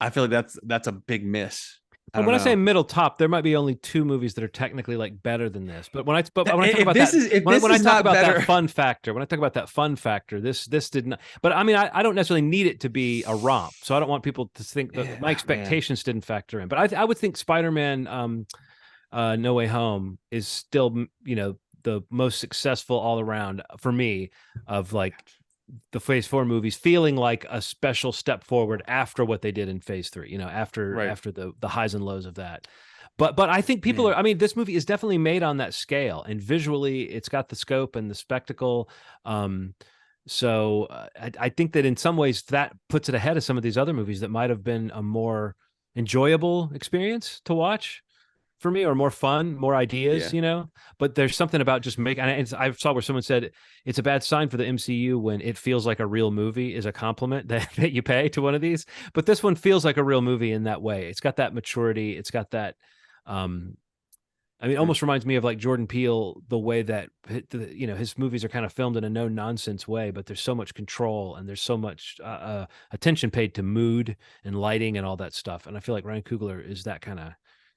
I feel like that's a big miss. And when I say middle top, there might be only 2 movies that are technically like better than this. But when I talk about that fun factor, this did not. But I mean, I don't necessarily need it to be a romp, so I don't want people to think that my expectations didn't factor in. But I would think Spider-Man, No Way Home is still, you know, the most successful all around for me of like the phase 4 movies, feeling like a special step forward after what they did in phase 3, you know, after the highs and lows of that. But I think people are, I mean, this movie is definitely made on that scale, and visually it's got the scope and the spectacle. So I think that in some ways that puts it ahead of some of these other movies that might have been a more enjoyable experience to watch for me, or more fun, more ideas, you know. But there's something about just making, and I saw where someone said it's a bad sign for the MCU when it feels like a real movie is a compliment that you pay to one of these. But this one feels like a real movie in that way. It's got that maturity. It's got that, I mean, almost reminds me of like Jordan Peele, the way that, you know, his movies are kind of filmed in a no nonsense way, but there's so much control and there's so much attention paid to mood and lighting and all that stuff. And I feel like Ryan Coogler is that kind of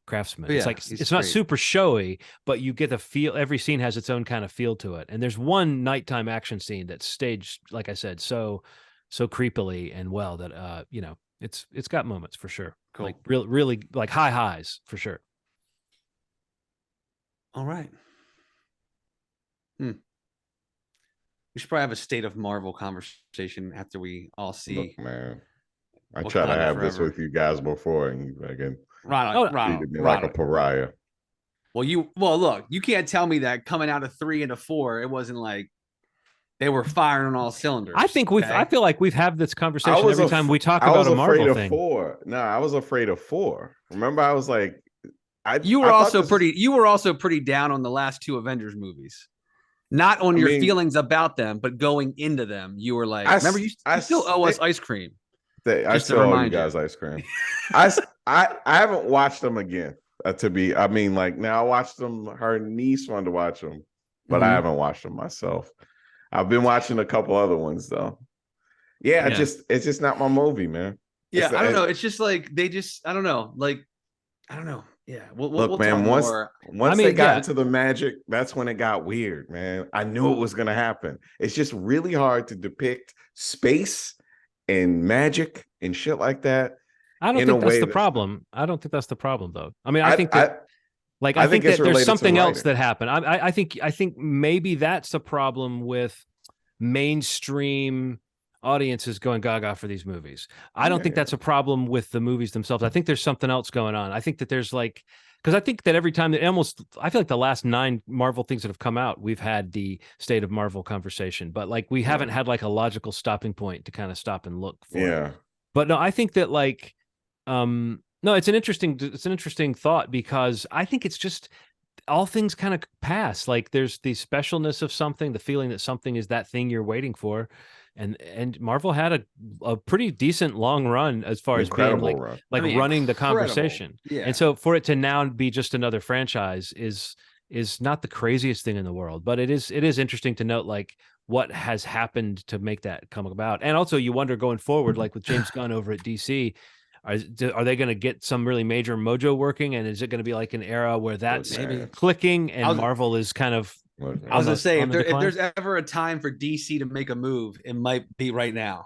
craftsman. It's like, it's not super showy, but you get the feel. Every scene has its own kind of feel to it. And there's one nighttime action scene that's staged, like I said, so creepily and well that you know, it's got moments for sure. Cool. Like really like high highs for sure. All right. We should probably have a State of Marvel conversation after we all see. Look, man, I tried to have this with you guys before, and you again treated me like a pariah. Well, look, you can't tell me that coming out of 3 into 4, it wasn't like they were firing on all cylinders. I think I feel like we've had this conversation every time we talk about a Marvel thing. No, I was afraid of 4. Remember, I was like, you were also pretty down on the last 2 Avengers movies. Not on your feelings about them, but going into them, you were like, remember, you still owe us ice cream. I still owe you guys ice cream. I haven't watched them again. Now I watched them. Her niece wanted to watch them, but I haven't watched them myself. I've been watching a couple other ones though. Yeah. It's just not my movie, man. Yeah, I don't know. It's just like I don't know. Like, I don't know. Yeah, we'll man. Talk once they got into the magic, that's when it got weird, man. I knew it was gonna happen. It's just really hard to depict space and magic and shit like that. I don't think that's the problem. I don't think that's the problem, though. I mean, I think that there's something else that happened. I think maybe that's the problem with mainstream audiences going gaga for these movies. I don't think that's a problem with the movies themselves. I think there's something else going on. I think that there's like, because I think that every time I feel like the last 9 Marvel things that have come out, we've had the State of Marvel conversation, but like we haven't had like a logical stopping point to kind of stop and look for. Yeah. But no, I think that like, no, it's an interesting thought, because I think it's just all things kind of pass. Like there's the specialness of something, the feeling that something is that thing you're waiting for. And Marvel had a pretty decent long run as far as being running the conversation. Yeah. And so for it to now be just another franchise is not the craziest thing in the world, but it is interesting to note like what has happened to make that come about. And also you wonder going forward, like with James Gunn over at DC, are they going to get some really major mojo working? And is it going to be like an era where that's clicking and Marvel is kind of, I was going to say, if there's ever a time for DC to make a move, it might be right now.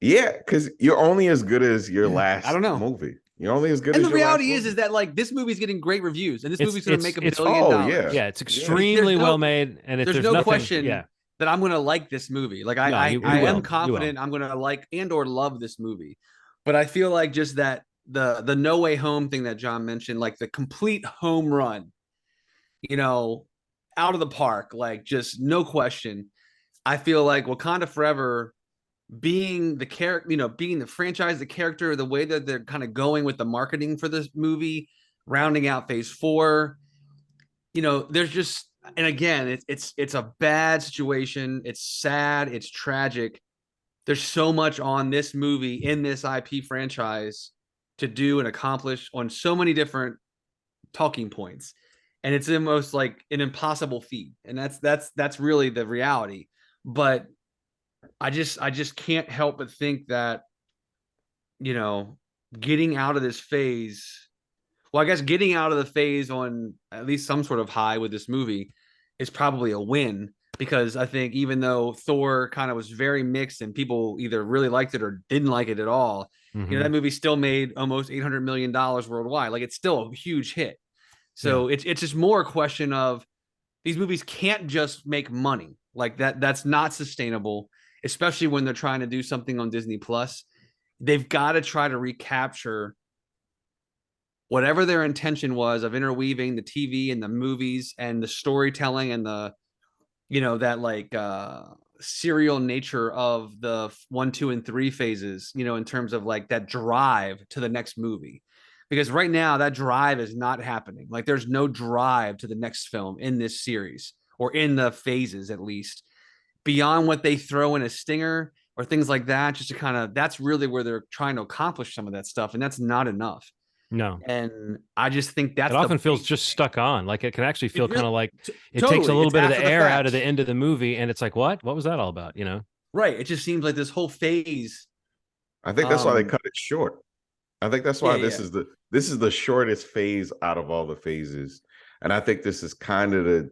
Yeah, because you're only as good as your last movie. You're only as good as your last movie. And the reality is that like this movie's getting great reviews, and this movie's going to make $1 billion. Yeah, it's extremely well made, and there's no question that I'm going to like this movie. Like I am confident I'm going to like and or love this movie. But I feel like just that the No Way Home thing that John mentioned, like the complete home run, you know, out of the park, like just no question. I feel like Wakanda Forever being the character, you know, being the franchise, the character, the way that they're kind of going with the marketing for this movie, rounding out phase 4, you know, there's just and again, it's a bad situation. It's sad. It's tragic. There's so much on this movie in this IP franchise to do and accomplish on so many different talking points, and it's almost like an impossible feat. And that's really the reality. But I just can't help but think that, you know, getting out of this phase. Well, I guess getting out of the phase on at least some sort of high with this movie is probably a win, because I think even though Thor kind of was very mixed and people either really liked it or didn't like it at all, you know, that movie still made almost $800 million worldwide. Like, it's still a huge hit. So it's just more a question of these movies can't just make money like that. That's not sustainable, especially when they're trying to do something on Disney Plus. They've got to try to recapture whatever their intention was of interweaving the TV and the movies and the storytelling and the, you know, that like serial nature of the 1, 2, and 3 phases, you know, in terms of like that drive to the next movie. Because right now that drive is not happening. Like, there's no drive to the next film in this series, or in the phases at least, beyond what they throw in a stinger or things like that, just to kind of, that's really where they're trying to accomplish some of that stuff. And that's not enough. No. And I just think that's, it often feels just stuck on. Like, it can actually feel kind of like it totally takes a little bit of the air out of the the end of the movie, and it's like, what was that all about, you know? Right. It just seems like this whole phase. I think that's why they cut it short. I think that's why this is the shortest phase out of all the phases. And I think this is kind of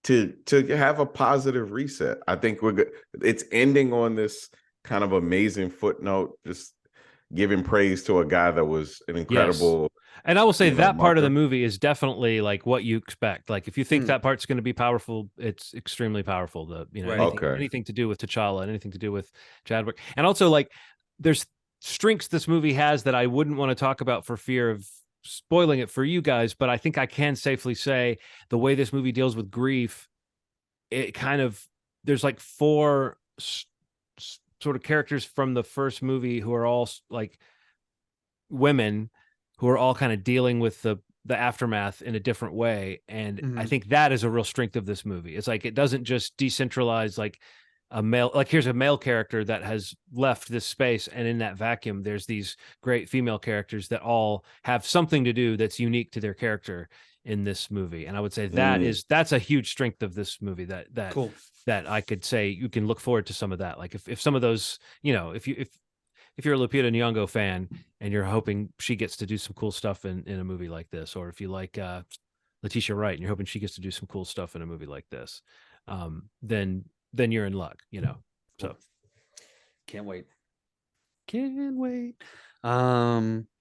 to have a positive reset. I think it's ending on this kind of amazing footnote, just giving praise to a guy that was an incredible. Yes. And I will say that part of the movie is definitely like what you expect. Like, if you think that part's going to be powerful, it's extremely powerful. The, you know, anything to do with T'Challa and anything to do with Chadwick. And also, like, there's strengths this movie has that I wouldn't want to talk about for fear of spoiling it for you guys, but I think I can safely say the way this movie deals with grief, it kind of, there's like 4 sort of characters from the first movie who are all like women who are all kind of dealing with the aftermath in a different way. And I think that is a real strength of this movie. It's like, it doesn't just decentralize like a male, like here's a male character that has left this space, and in that vacuum there's these great female characters that all have something to do that's unique to their character in this movie. And I would say that's a huge strength of this movie, that cool. that I could say you can look forward to some of that. Like, if some of those, you know, if you're a Lupita Nyong'o fan and you're hoping she gets to do some cool stuff in a movie like this, or if you like Letitia Wright and you're hoping she gets to do some cool stuff in a movie like this, then you're in luck, you know. So can't wait.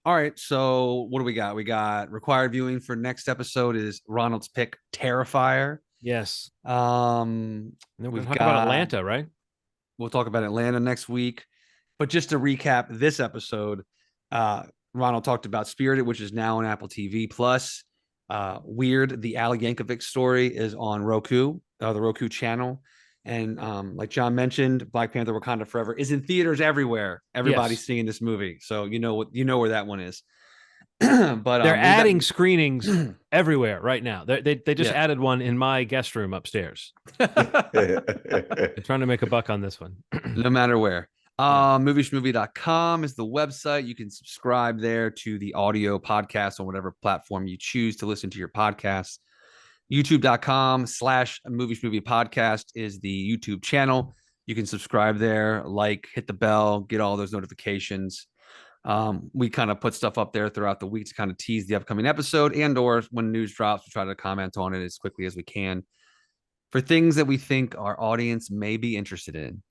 All right, so what do we got? We got required viewing for next episode is Ronald's pick, Terrifier. Yes. Then we've got about Atlanta, right? We'll talk about Atlanta next week. But just to recap this episode, Ronald talked about Spirited, which is now on Apple TV Plus. Weird, the Al Yankovic Story is on Roku, the Roku channel. And like John mentioned, Black Panther: Wakanda Forever is in theaters everywhere. Everybody's seeing this movie, so you know where that one is. But they're adding screenings everywhere right now. They just added one in my guest room upstairs. They're trying to make a buck on this one. No matter where. Movieschmovie.com is the website. You can subscribe there to the audio podcast on whatever platform you choose to listen to your podcasts. YouTube.com/Movieschmovie podcast is the YouTube channel. You can subscribe there, like, hit the bell, get all those notifications. We kind of put stuff up there throughout the week to kind of tease the upcoming episode, and or when news drops, we try to comment on it as quickly as we can for things that we think our audience may be interested in.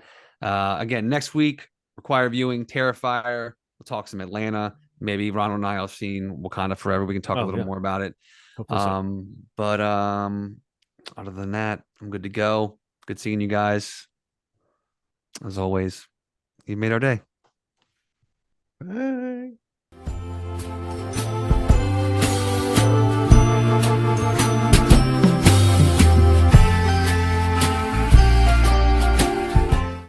Again, next week, required viewing, Terrifier. We'll talk some Atlanta. Maybe Ronald and I have seen Wakanda Forever. We can talk a little more about it. But other than that, I'm good to go. Good seeing you guys. As always, you made our day.